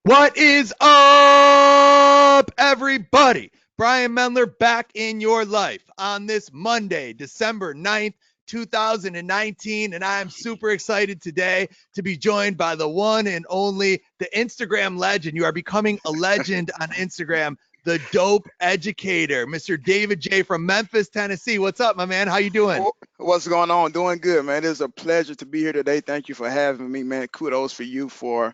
What is up, everybody? Brian Mendler back in your life on this Monday, December 9th, 2019. And I'm super excited today to be joined by the one and only, the Instagram legend. You are becoming a legend on Instagram, the Dope Educator, Mr. David J. from Memphis, Tennessee. What's up, my man? How you doing? What's going on? Doing good, man. It is a pleasure to be here today. Thank you for having me, man. Kudos for you for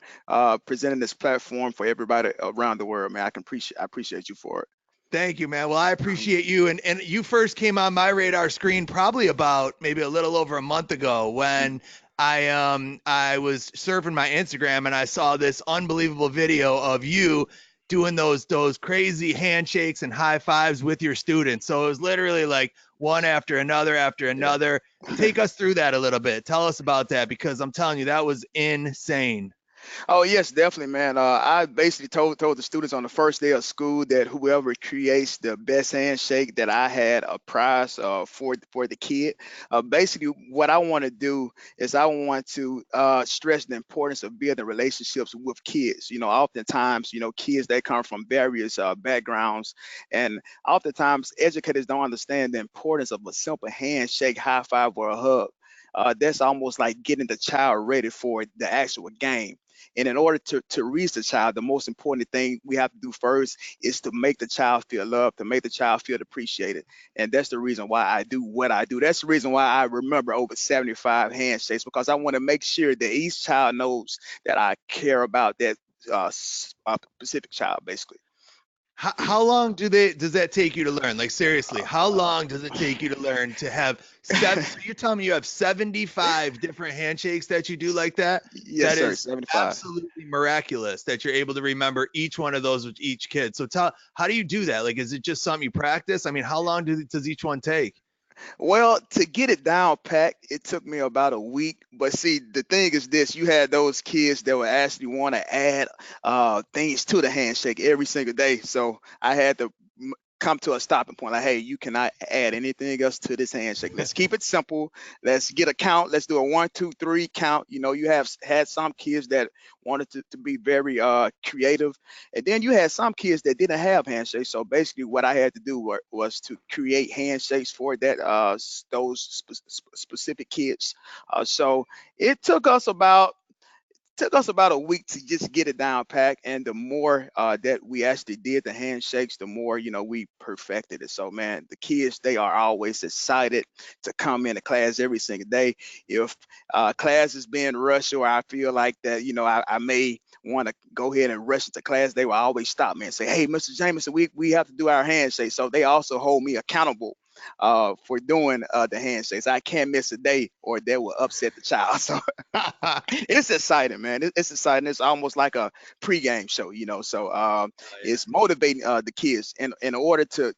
presenting this platform for everybody around the world, man. I appreciate you for it. Thank you, man. Well, I appreciate you. And you first came on my radar screen probably about maybe a little over a month ago when I was surfing my Instagram and I saw this unbelievable video of you doing those crazy handshakes and high fives with your students. So it was literally like one after another after Yeah. another. Take us through that a little bit. Tell us about that because I'm telling you that was insane. Oh yes, definitely, man. I basically told the students on the first day of school that whoever creates the best handshake, that I had a prize for the kid. Basically, what I want to do is I want to stress the importance of building relationships with kids. Oftentimes, kids they come from various backgrounds, and oftentimes educators don't understand the importance of a simple handshake, high five, or a hug. That's almost like getting the child ready for the actual game. And in order to reach the child, the most important thing we have to do first is to make the child feel loved, to make the child feel appreciated. And that's the reason why I do what I do. That's the reason why I remember over 75 handshakes, because I want to make sure that each child knows that I care about that specific child, basically. How long does that take you to learn? Like seriously, how long does it take you to learn to have seven? So you're telling me you have 75 different handshakes that you do like that? Yes, That sir. is 75. absolutely miraculous that you're able to remember each one of those with each kid. So tell, how do you do that? Like, is it just something you practice? I mean, how long does each one take? Well, to get it down packed, it took me about a week. But see, the thing is this: you had those kids that would actually want to add things to the handshake every single day. So I had to come to a stopping point. Like, hey, you cannot add anything else to this handshake. Let's keep it simple. Let's get a count. Let's do a one, two, three count. You have had some kids that wanted to be very creative, and then you had some kids that didn't have handshakes. So basically, what I had to do was to create handshakes for those specific kids. So it took us about a week to just get it down packed, and the more that we actually did the handshakes, the more we perfected it. So man, the kids they are always excited to come into class every single day. If class is being rushed, or I feel like that I may want to go ahead and rush into class, they will always stop me and say, hey, Mr. Jamison, we have to do our handshake. So they also hold me accountable for doing the handshakes. I can't miss a day or that will upset the child. So it's exciting, man. It's exciting. It's almost like a pregame show. So Oh, yeah. it's motivating the kids. And in order to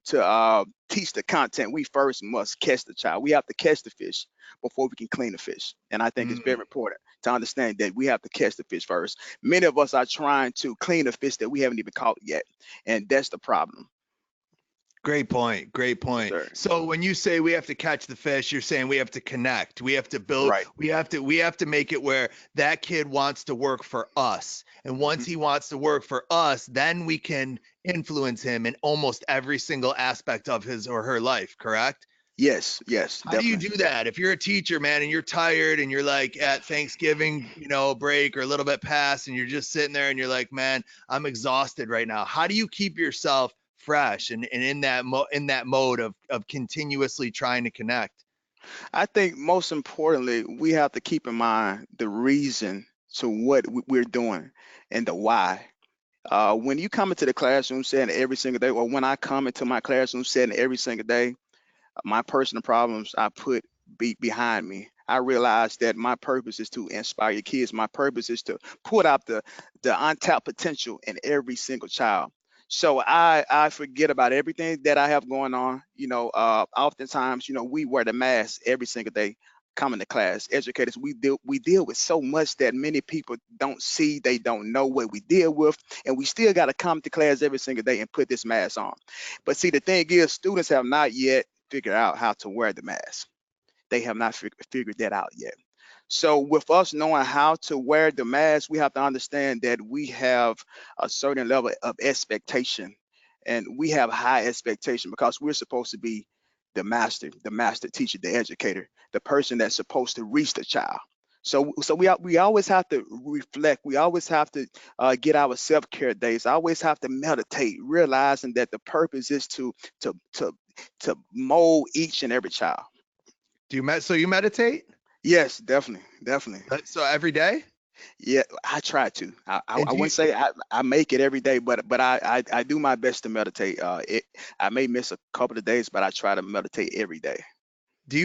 teach the content, we first must catch the child. We have to catch the fish before we can clean the fish. And I think it's very Mm. important to understand that we have to catch the fish first. Many of us are trying to clean a fish that we haven't even caught yet, and that's the problem. Great point. Great Yes, point. sir. So when you say we have to catch the fish, you're saying we have to connect. We have to build, Right. we have to make it where that kid wants to work for us. And once Mhm. he wants to work for us, then we can influence him in almost every single aspect of his or her life, correct? Yes, yes, How do you definitely. do that? If you're a teacher, man, and you're tired and you're like at Thanksgiving, break or a little bit past, and you're just sitting there and you're like, man, I'm exhausted right now. How do you keep yourself fresh and in that mode of continuously trying to connect? I think most importantly, we have to keep in mind the reason to what we're doing and the why. When you come into the classroom setting every single day, or when I come into my classroom setting every single day, my personal problems I put behind me. I realize that my purpose is to inspire your kids. My purpose is to put out the untapped potential in every single child. So I forget about everything that I have going on. Oftentimes, we wear the mask every single day coming to class. Educators, we deal with so much that many people don't see, they don't know what we deal with, and we still got to come to class every single day and put this mask on. But see, the thing is, students have not yet figured out how to wear the mask. They have not figured that out yet. So with us knowing how to wear the mask, we have to understand that we have a certain level of expectation, and we have high expectation because we're supposed to be the master teacher, the educator, the person that's supposed to reach the child. So we always have to reflect. We always have to get our self care days. I always have to meditate, realizing that the purpose is to to to mold each and every child. So you meditate? Yes, definitely, definitely. So every day? Yeah, I try to. And I do you wouldn't say I make it every day, but I do my best to meditate. I may miss a couple of days, but I try to meditate every day.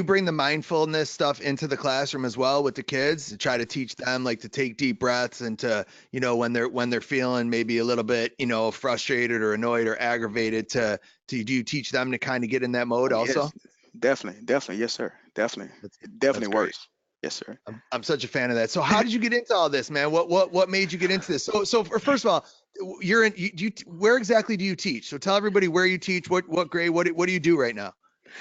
bring the mindfulness stuff into the classroom as well with the kids to try to teach them like to take deep breaths and to, when they're feeling maybe a little bit, frustrated or annoyed or aggravated to do you teach them to kind of get in that mode Oh also? yes, definitely, definitely, yes sir, definitely. That's It that's definitely great. works. Yes sir. I'm such a fan of that. So how did you get into all this, man? What made you get into this? First of all, you're in you where exactly do you teach? So tell everybody where you teach, what grade, what do you do right now?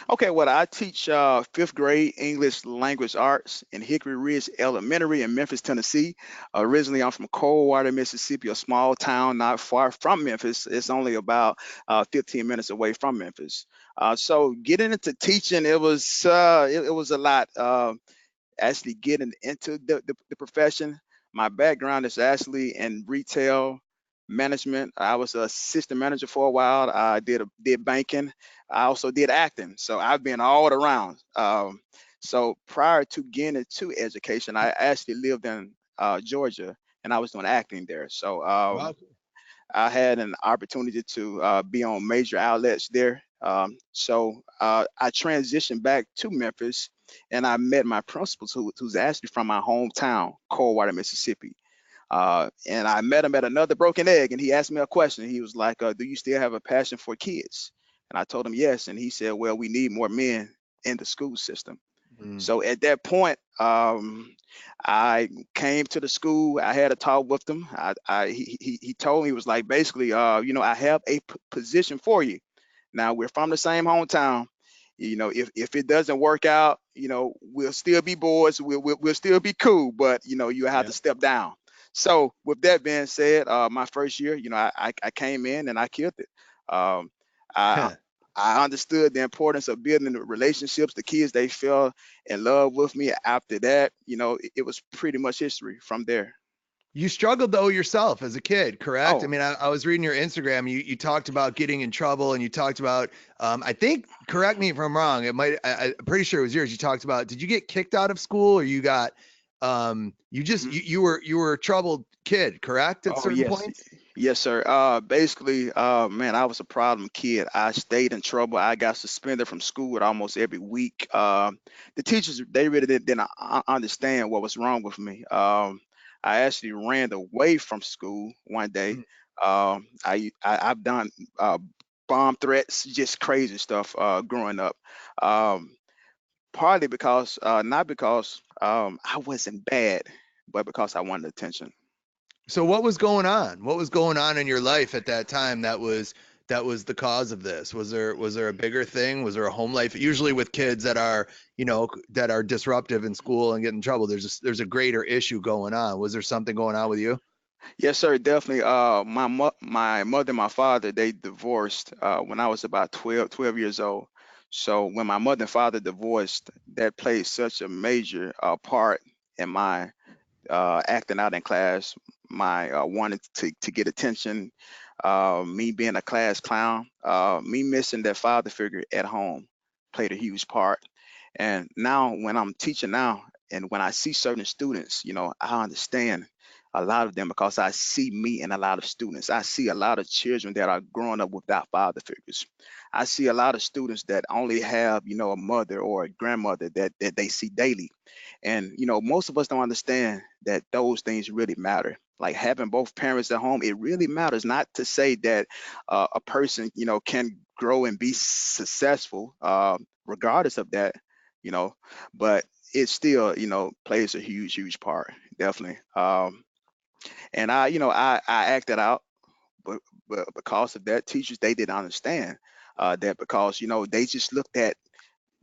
Okay, well, I teach fifth grade English language arts in Hickory Ridge Elementary in Memphis, Tennessee. Originally, I'm from Coldwater, Mississippi, a small town not far from Memphis. It's only about 15 minutes away from Memphis. So getting into teaching, it was a lot. Actually getting into the profession. My background is actually in retail management. I was a assistant manager for a while. I did banking. I also did acting. So I've been all around. So prior to getting into education, I actually lived in Georgia, and I was doing acting there. So Wow. I had an opportunity to be on major outlets there. I transitioned back to Memphis, and I met my principal, who's actually from my hometown, Coldwater, Mississippi. And I met him at another broken egg, and he asked me a question. He was like, "Do you still have a passion for kids?" And I told him yes, and he said, "Well, we need more men in the school system." Mm, So at that point, I came to the school. I had a talk with him. He told me, he was like, basically, I have a position for you. Now we're from the same hometown. If it doesn't work out, we'll still be boys. We'll still be cool. But you have yeah. to step down. So with that being said, my first year, I came in and I killed it. Um, I I understood the importance of building the relationships. The kids, they fell in love with me. After that, it was pretty much history from there. You struggled though yourself as a kid, correct? I Oh, mean, I was reading your Instagram. You talked about getting in trouble, and you talked about, I think, correct me if I'm wrong. I'm pretty sure it was yours. You talked about, did you get kicked out of school, or you got, mhm. you were a troubled kid, correct? At Oh certain yes, points. yes, sir. Basically, man, I was a problem kid. I stayed in trouble. I got suspended from school almost every week. The teachers, they really didn't understand what was wrong with me. I actually ran away from school one day. Mm. I've done uh, bomb threats, just crazy stuff growing up. Um, Partly because, not because I wasn't bad, but because I wanted attention. So what was going on? What was going on in your life at that time that was the cause of this? Was there a bigger thing? Was there a home life? Usually with kids that are disruptive in school and get in trouble, there's a greater issue going on. Was there something going on with you? Yes, sir, definitely. My mother and my father, they divorced when I was about 12 years old. So when my mother and father divorced, that played such a major part in my acting out in class, my wanting to get attention, me being a class clown, me missing that father figure at home played a huge part. And now when I'm teaching now, and when I see certain students, I understand a lot of them because I see me in a lot of students. I see a lot of children that are growing up without father figures. I see a lot of students that only have, a mother or a grandmother that they see daily. And most of us don't understand that those things really matter. Like having both parents at home, it really matters. Not to say that a person, can grow and be successful, regardless of that, you know, but it still, plays a huge, huge part, definitely. And I acted out, but, because of that, teachers, they didn't understand that, because they just looked at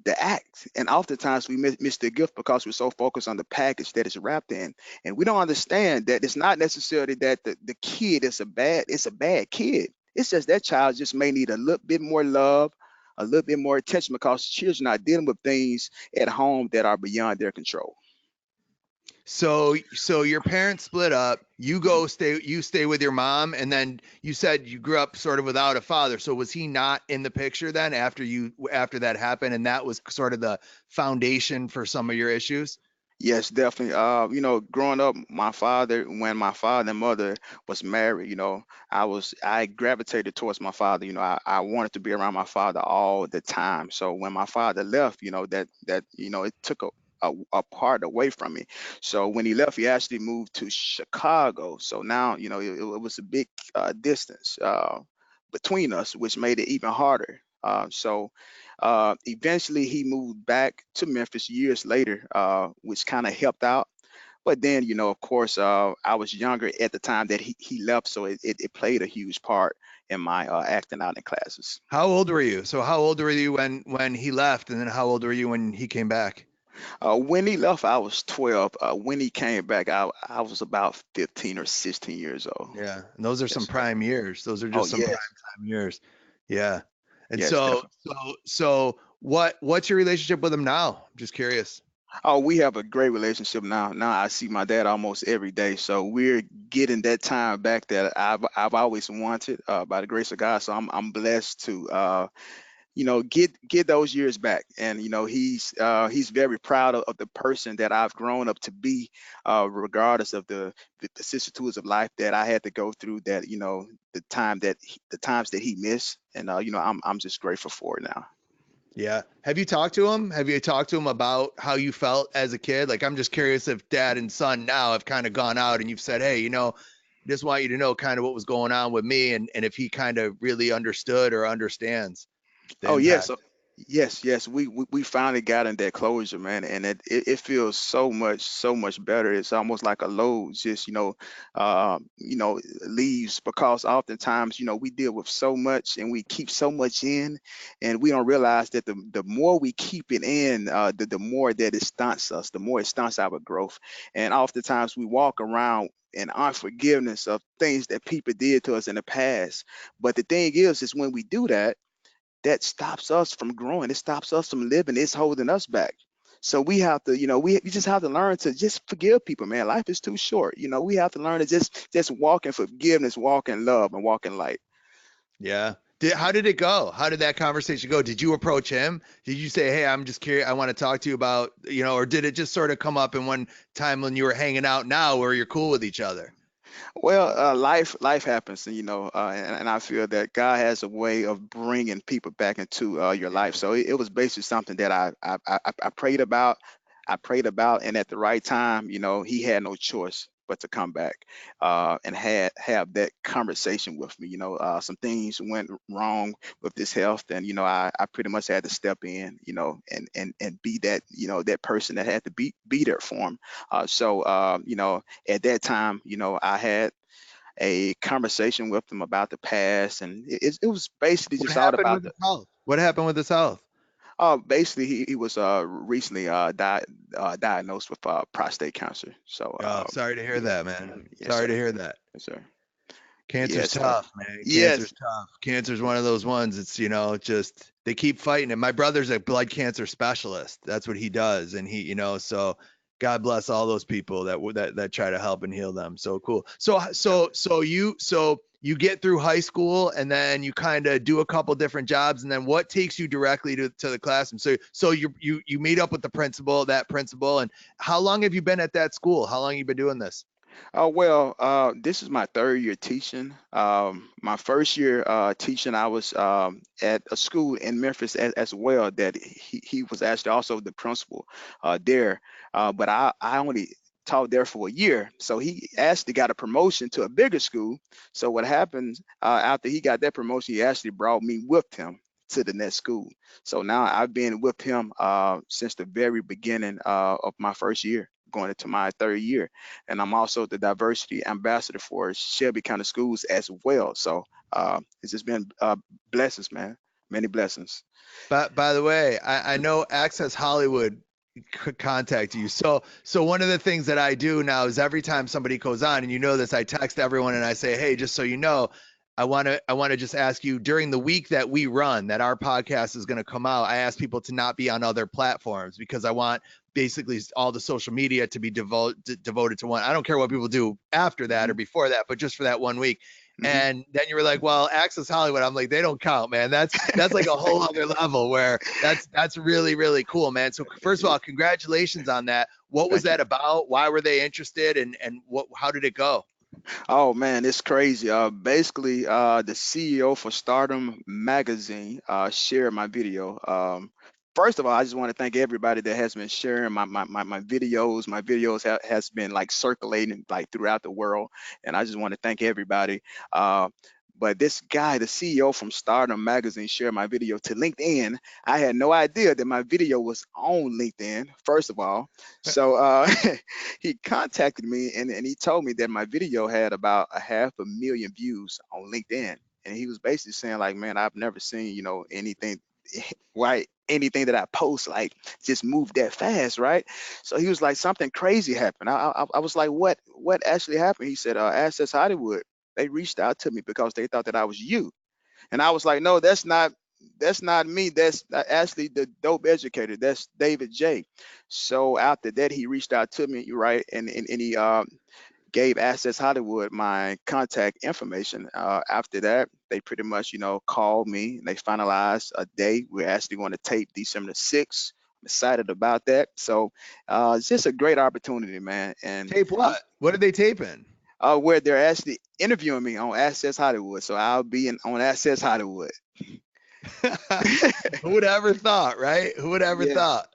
the act. And oftentimes we miss the gift because we're so focused on the package that it's wrapped in. And we don't understand that it's not necessarily that the kid is it's a bad kid. It's just that child just may need a little bit more love, a little bit more attention because children are dealing with things at home that are beyond their control. So your parents split up. You stay with your mom, and then you said you grew up sort of without a father. So was he not in the picture then after that happened, and that was sort of the foundation for some of your issues? Yes, definitely. Growing up, when my father and mother was married, I gravitated towards my father. I wanted to be around my father all the time. So when my father left, it took a part away from me. So when he left, he actually moved to Chicago. So now, it was a big distance between us, which made it even harder. Eventually, he moved back to Memphis years later, which kind of helped out. But then, of course, I was younger at the time that he left, so it played a huge part in my acting out in classes. How old were you? So how old were you when he left, and then how old were you when he came back? When he left, I was 12. When he came back, I was about 15 or 16 years old. Yeah, and those are some Yes. prime years. Those are Oh, just some prime yes. time years. Yeah. And Yes, definitely. so what's your relationship with him now? I'm just curious. Oh, we have a great relationship now. Now I see my dad almost every day, so we're getting that time back that I've always wanted by the grace of God. So I'm blessed to get those years back. And he's very proud of the person that I've grown up to be, regardless of the vicissitudes of life that I had to go through. That the times that he missed, and I'm just grateful for it now. Yeah. Have you talked to him? Have you talked to him about how you felt as a kid? Like, I'm just curious if dad and son now have kind of gone out and you've said, hey, just want you to know kind of what was going on with me, and if he kind of really understood or understands the Oh yes, impact. yes. We finally got in that closure, man, and it feels so much better. It's almost like a load just leaves, because oftentimes we deal with so much and we keep so much in, and we don't realize that the more we keep it in, the more that it stunts us, the more it stunts our growth, and oftentimes we walk around in unforgiveness of things that people did to us in the past. But the thing is when we do that, that stops us from growing. It stops us from living. It's holding us back. So we have to, we just have to learn to just forgive people, man. Life is too short. We have to learn to just walk in forgiveness, walk in love, and walk in light. Yeah. How did it go? How did that conversation go? Did you approach him? Did you say, "Hey, I'm just curious. I want to talk to you about, or did it just sort of come up in one time when you were hanging out now where you're cool with each other?" Well, life happens, and I feel that God has a way of bringing people back into your life. Yeah. So it was basically something that I prayed about. I prayed about, and at the right time, He had no choice but to come back and have that conversation with me. Some things went wrong with his health, and I pretty much had to step in, and be that that person that had to be there for him. At that time, I had a conversation with them about the past, and it was basically What just all happened about with his health? What happened with his health? basically he was recently diagnosed with prostate cancer. So Oh, sorry to hear yeah, that, man. yes, Sorry sir, to hear that. yes, sir, Cancer's yes, sir, tough, man. yes. Cancer's tough. Cancer's one of those ones. It's, just they keep fighting it. My brother's a blood cancer specialist. That's what he does. And so God bless all those people that try to help and heal them. So cool. So you get through high school and then you kind of do a couple different jobs, and then what takes you directly to the classroom? So you meet up with that principal, and how long have you been at that school? How long have you been doing this? Well, this is my third year teaching. My first year teaching, I was at a school in Memphis as well. That he was actually also the principal there. But I only taught there for a year. So he actually got a promotion to a bigger school. So what happened after he got that promotion, he actually brought me with him to the next school. So now I've been with him since the very beginning of my first year, going into my third year, and I'm also the diversity ambassador for Shelby County Schools as well. So it's just been blessings, man. Many blessings. But by the way, I know Access Hollywood could contact you. So one of the things that I do now is every time somebody goes on, and you know this, I text everyone and I say, hey, just so you know, I want to just ask you during the week that we run, that our podcast is going to come out. I ask people to not be on other platforms because I want basically all the social media to be devoted to one. I don't care what people do after that or Hmm. before that, but just for that one week. Hmm. And then you were like, well, Access Hollywood. I'm like, they don't count, man. That's like a whole other level where that's really, really cool, man. So first of all, congratulations on that. What was Thank you. that about? Why were they interested? And what how did it go? Oh man, it's crazy. Basically, the CEO for Stardom Magazine shared my video. First of all, I just want to thank everybody that has been sharing my videos. My videos has been like circulating like throughout the world, and I just want to thank everybody. Uh, but this guy, the CEO from Stardom Magazine, shared my video to LinkedIn. I had no idea that my video was on LinkedIn, first of all. So he contacted me and he told me that my video had about a 500,000 views on LinkedIn. And he was basically saying, like, man, I've never seen, anything right, anything that I post like just move that fast, right? So he was like, something crazy happened. I was like, what actually happened? He said, Access Hollywood, they reached out to me because they thought that I was you. And I was like, no, that's not me. That's actually the Dope Educator. That's David J. So after that, he reached out to me, right, and he gave Access Hollywood my contact information. After that, they pretty much, called me and they finalized a day. We're actually going to tape December the 6th. I'm excited about that. So it's just a great opportunity, man. And Tape I'm what? What did they tape in? where they're actually interviewing me on Access Hollywood. So I'll be on Access Hollywood. Who would ever thought, right? Who would ever Yeah. thought?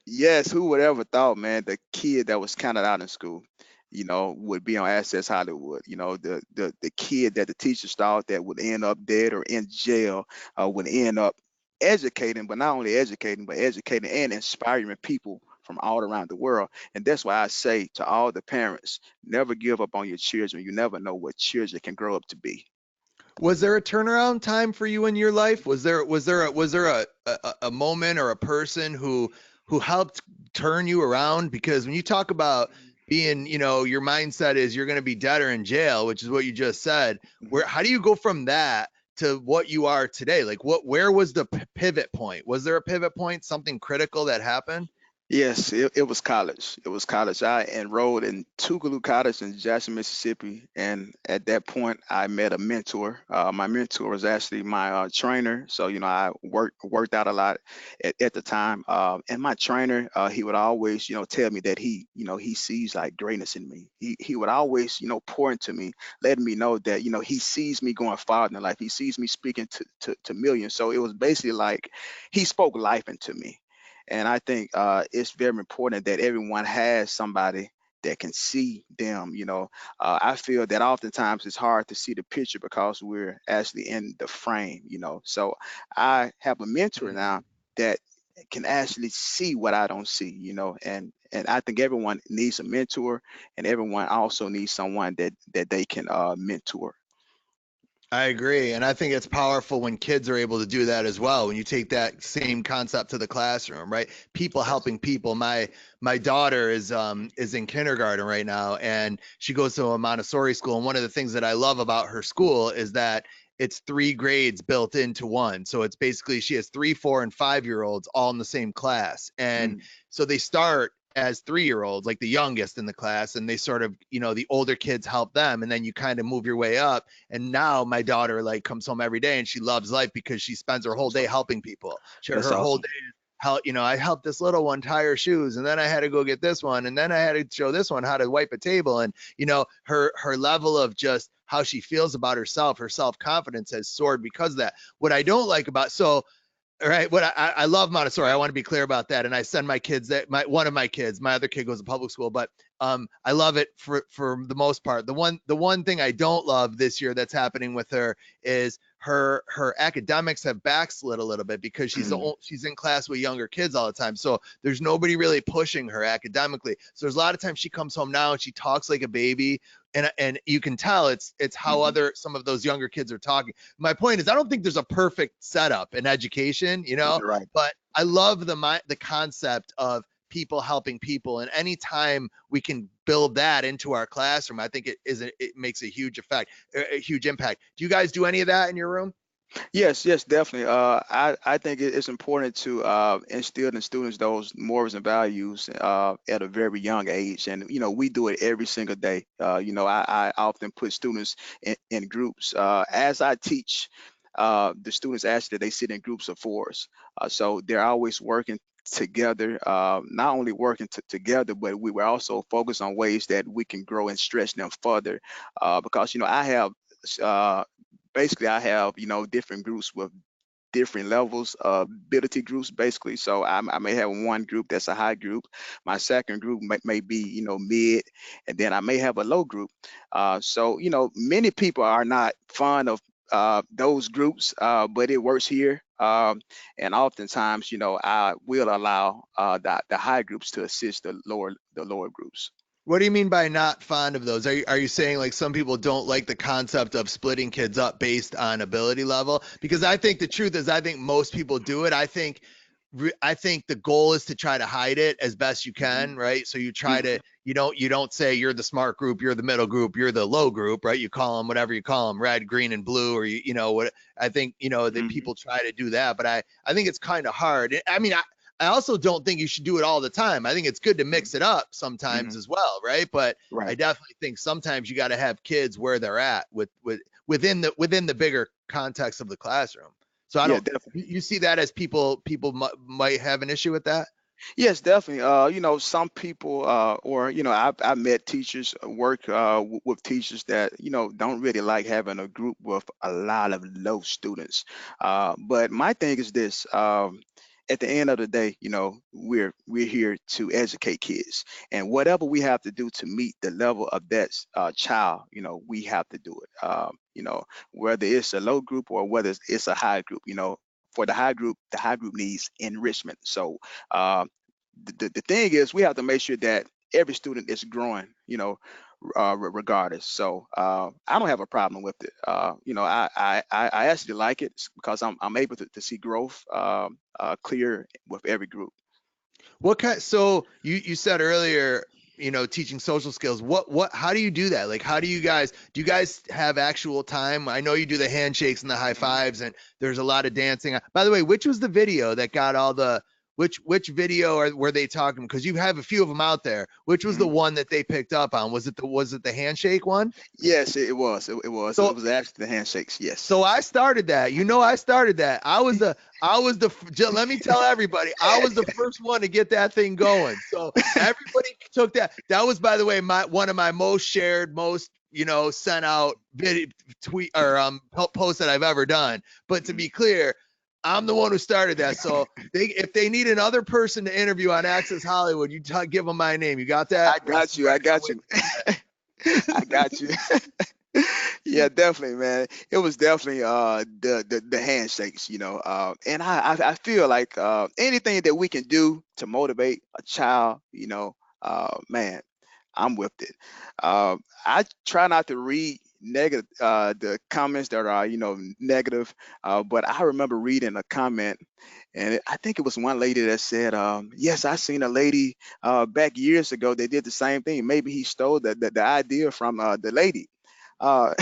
Yes, who would ever thought, man, the kid that was counted out in school, would be on Access Hollywood. The kid that the teachers thought that would end up dead or in jail, would end up educating, but not only educating, but educating and inspiring people from all around the world. And that's why I say to all the parents, never give up on your children. You never know what children can grow up to be. Was there a turnaround time for you in your life? Was there a moment or a person who helped turn you around? Because when you talk about being, your mindset is you're going to be dead or in jail, which is what you just said. Mhm. Where how do you go from that to what you are today? Like where was the pivot point? Was there a pivot point, something critical that happened? Yes, it was college. It was college. I enrolled in Tougaloo College in Jackson, Mississippi, and at that point, I met a mentor. My mentor was actually my trainer, so I worked out a lot at the time. And my trainer, he would always, tell me that he sees like greatness in me. He would always, pour into me, letting me know that he sees me going far in life. He sees me speaking to millions. So it was basically like he spoke life into me. And I think it's very important that everyone has somebody that can see them. I feel that oftentimes it's hard to see the picture because we're actually in the frame. So I have a mentor Mm. now that can actually see what I don't see. And I think everyone needs a mentor, and everyone also needs someone that they can mentor. I agree. And I think it's powerful when kids are able to do that as well. When you take that same concept to the classroom, right? People Yes. helping people. My daughter is in kindergarten right now and she goes to a Montessori school. And one of the things that I love about her school is that it's three grades built into one. So it's basically she has 3, 4, and 5 year olds all in the same class. And Mm. so they start as 3 year olds, like the youngest in the class, and they sort of, the older kids help them, and then you kind of move your way up. And now my daughter like comes home every day and she loves life because she spends her That's whole day awesome. helping people. That's Her whole awesome. day is help. I helped this little one tie her shoes, and then I had to go get this one, and then I had to show this one how to wipe a table. And her level of just how she feels about herself, her self confidence has soared because of that. What I don't like about so all right. What I love Montessori. I want to be clear about that. And I send my kids that one of my kids, my other kid goes to public school, but I love it for the most part. The one thing I don't love this year that's happening with her is her academics have backslid a little bit because Mm. she's in class with younger kids all the time. So there's nobody really pushing her academically. So there's a lot of times she comes home now and she talks like a baby and you can tell it's how Mhm. other some of those younger kids are talking. My point is, I don't think there's a perfect setup in education, Right. but I love the concept of people helping people, and anytime we can build that into our classroom, I think it makes a huge effect, a huge impact. Do you guys do any of that in your room? Yes, yes, definitely. I think it's important to instill in students those morals and values at a very young age, and we do it every single day. I often put students in groups as I teach. The students actually they sit in groups of fours, so they're always working together. Not only working together, but we were also focused on ways that we can grow and stretch them further. Because I have. Uh, Basically I have different groups with different levels of ability groups basically. So I may have one group that's a high group, my second group may be mid, and then I may have a low group. So many people are not fond of those groups, but it works here. And oftentimes I will allow the high groups to assist the lower groups. What do you mean by not fond of those? Are you saying like some people don't like the concept of splitting kids up based on ability level? Because I think the truth is, I think most people do it. I think the goal is to try to hide it as best you Hmm. can, right? So you try to Hmm. you don't say you're the smart group, you're the middle group, you're the low group, right? You call them whatever you call them, red, green, and blue, or what. I think that Hmm. people try to do that, but I think it's kind of hard. I mean, I also don't think you should do it all the time. I think it's good to mix it up sometimes Hmm. as well, right? But I Right. definitely think sometimes you got to have kids where they're at within the bigger context of the classroom. So I Yeah, don't definitely. you see that as people might have an issue with that? Yes, definitely. Some people, or I've met teachers, work with teachers that don't really like having a group with a lot of low students. But my thing is this: at the end of the day, we're here to educate kids, and whatever we have to do to meet the level of that child, we have to do it. Whether it's a low group or whether it's a high group, for the high group needs enrichment. So. Uh, the thing is we have to make sure that every student is growing regardless. So I don't have a problem with it. I actually like it because I'm able to see growth clear with every group. So you said earlier, teaching social skills. How do you do that? Like, how do you guys have actual time? I know you do the handshakes and the high Mhm. fives, and there's a lot of dancing. By the way, which was the video that got all the which video were they talking? Because you have a few of them out there. Which was the Mhm. one that they picked up on? Was it the handshake one? Yes, it was. It So was actually the handshakes. Yes. So I started that. I started that. Let me tell everybody, I was the first one to get that thing going. So everybody took that. That was, by the way, one of my most shared, most, sent out video tweet or posts that I've ever done. But to Mhm. be clear, I'm the one who started that. So if they need another person to interview on Access Hollywood, give them my name. You got that? I I got you. swear I I can't got wait you. to see that. I got you. Yeah, definitely, man. It was definitely the handshakes, and I feel like anything that we can do to motivate a child, man, I'm with it. I try not to read negative the comments that are negative, but I remember reading a comment, and I think it was one lady that said, "Yes, I seen a lady back years ago. They did the same thing. Maybe he stole the idea from the lady." Uh,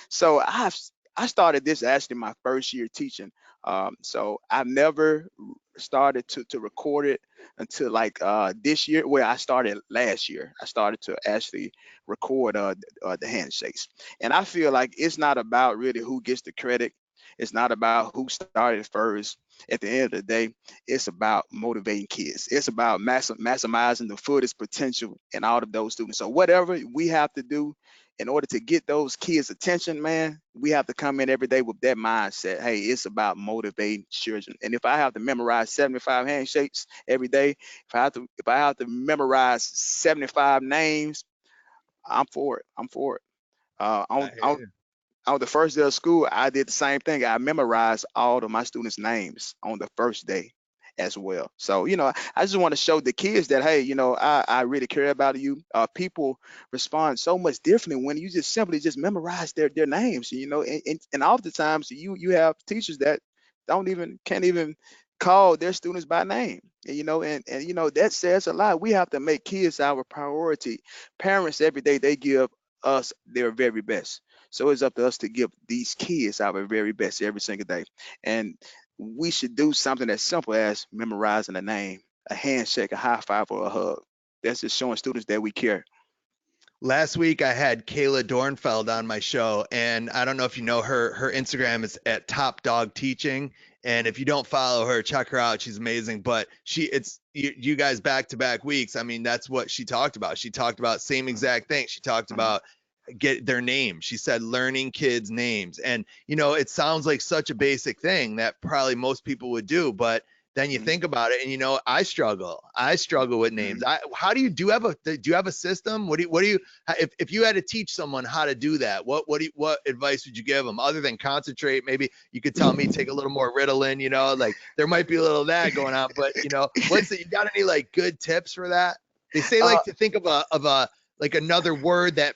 so I started this actually my first year teaching. So I've never started to record it until like this year. Well, I started last year. I started to actually record the handshakes, and I feel like it's not about really who gets the credit. It's not about who started first. At the end of the day, it's about motivating kids. It's about maximizing the fullest potential in all of those students. So whatever we have to do in order to get those kids' attention, man, we have to come in every day with that mindset. Hey, it's about motivating children. And if I have to memorize 75 handshakes every day, if I have to memorize 75 names, I'm for it. I'm for it. Uh, on, I hear on, you. on the first day of school, I did the same thing. I memorized all of my students' names on the first day. as well. So, I just want to show the kids that, hey, I really care about you. People respond so much differently when you just simply just memorize their names, and oftentimes you have teachers that can't even call their students by name. And that says a lot. We have to make kids our priority. Parents every day they give us their very best. So it's up to us to give these kids our very best every single day. And we should do something as simple as memorizing a name, a handshake, a high five, or a hug. That's just showing students that we care. Last week I had Kayla Dornfeld on my show, and I don't know if you know her. Her Instagram is at Top Dog Teaching, and if you don't follow her, check her out. She's amazing. But it's you guys back to back weeks. I mean, that's what she talked about. She talked about same exact thing. She talked Mhm, about get their names. She said learning kids' names, and it sounds like such a basic thing that probably most people would do, but then you mhm, think about it and I struggle with names. mhm. How do you have a system? What do you if you had to teach someone how to do that, what advice would you give them other than concentrate? Maybe you could tell me take a little more Ritalin, like there might be a little of that going on, but you got any like good tips for that? They say uh, like to think of a like another word that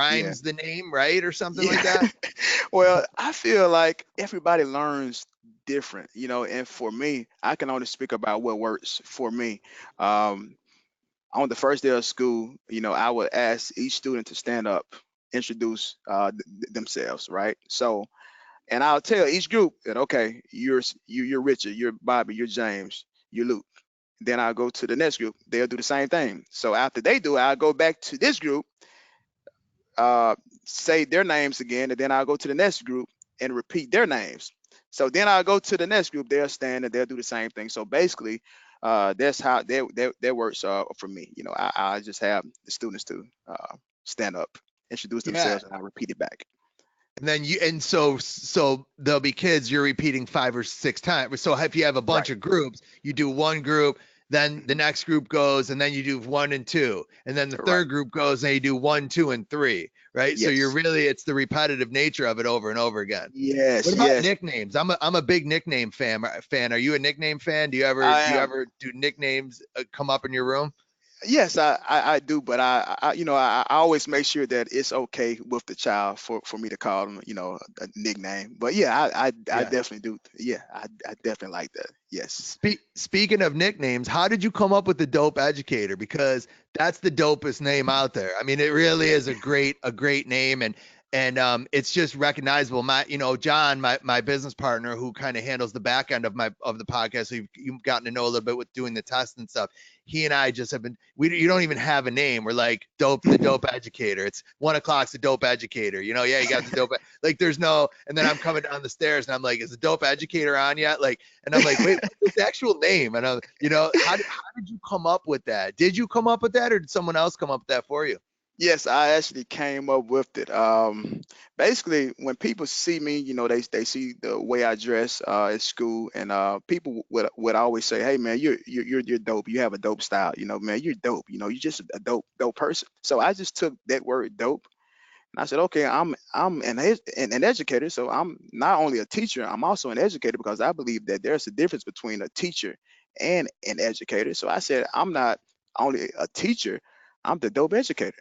yeah, rhymes the name, right? Or something like yeah. that. Well, I feel like everybody learns different, and for me, I can only speak about what works for me. Um, on the first day of school, I would ask each student to stand up, introduce themselves, right? So, and I'll tell each group that, okay, you're Richard, you're Bobby, you're James, you're Luke. Then I'll go to the next group. They'll do the same thing. So after they do it, I'll go back to this group, uh, say their names again, and then I'll go to the next group and repeat their names. So then I'll go to the next group. They'll stand and they'll do the same thing. So basically, that's how that works for me. I just have the students to stand up, introduce Yeah. themselves, and I repeat it back. And then so there'll be kids you're repeating 5 or 6 times. So if you have a bunch Right. of groups, you do one group, then the Mhm. next group goes, and then you do 1 and 2, and then the Right. third group goes, and you do 1, 2, and 3, right? So Yes. it's the repetitive nature of it over and over again. What Yes. about Yes. nicknames? I'm a big nickname fan. Are you a nickname fan? Do you ever I do you am. ever do nicknames come up in your room? Yes, I do, but I always make sure that it's okay with the child for me to call them, a nickname. But yeah, I Yeah. definitely do. Yeah, I definitely like that. Yes. Speaking of nicknames, how did you come up with the Dope Educator? Because that's the dopest name out there. I mean, it really is a great name, and it's just recognizable. John, my business partner, who kind of handles the back end of the podcast, so you've gotten to know a little bit with doing the tests and stuff. He and I just have been. You don't even have a name. We're like the Dope Educator. It's 1 o'clock's the Dope Educator. Yeah, you got the dope. Like there's no. And then I'm coming down the stairs and I'm like, is the Dope Educator on yet? Like, and I'm like, wait, what's the actual name? And how did you come up with that? Did you come up with that, or did someone else come up with that for you? Yes, I actually came up with it. Basically, when people see me, they see the way I dress at school, and people would always say, "Hey, man, you're dope. You have a dope style. Man, you're dope. You're just a dope person." So I just took that word dope, and I said, "Okay, I'm an educator, so I'm not only a teacher, I'm also an educator because I believe that there's a difference between a teacher and an educator." So I said, "I'm not only a teacher, I'm the dope educator."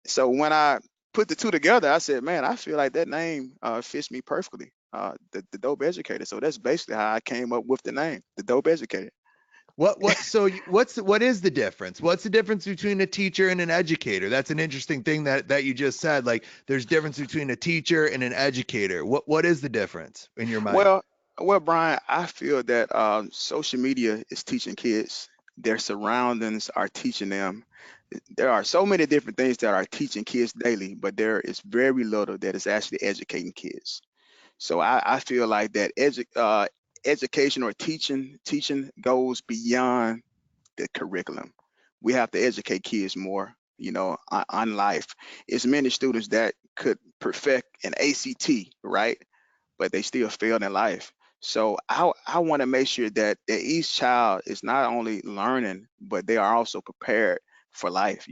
So when I put the two together, I said, man, I feel like that name fits me perfectly. The dope educator. So that's basically how I came up with the name, the dope educator. What is the difference? What's the difference between a teacher and an educator? That's an interesting thing that you just said. Like there's difference between a teacher and an educator. What is the difference in your mind? Well, well, Brian, I feel that social media is teaching kids. Their surroundings are teaching them. There are so many different things that are teaching kids daily, but there is very little that is actually educating kids. So I feel like that education or teaching goes beyond the curriculum. We have to educate kids more, on life. It's many students that could perfect an ACT, right? But they still failed in life. So I want to make sure that each child is not only learning, but they are also prepared for life.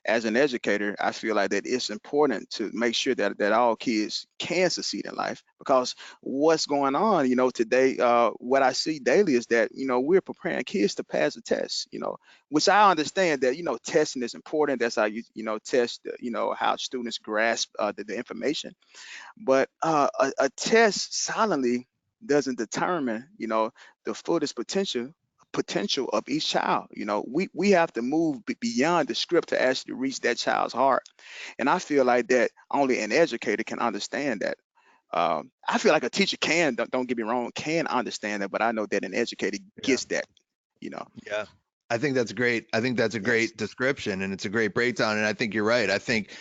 As an educator, I feel like that it's important to make sure that all kids can succeed in life, because what's going on, today, what I see daily is that, we're preparing kids to pass a test, which I understand that, testing is important. That's how you test, how students grasp the information. But a test silently doesn't determine, the fullest potential of each child. We have to move beyond the script to actually reach that child's heart. And I feel like that only an educator can understand that. I feel like a teacher can, don't get me wrong, can understand that, but I know that an educator Yeah. gets that, you know. Yeah. I think that's great. I think that's a Yes. great description and it's a great breakdown. And I think you're right. I think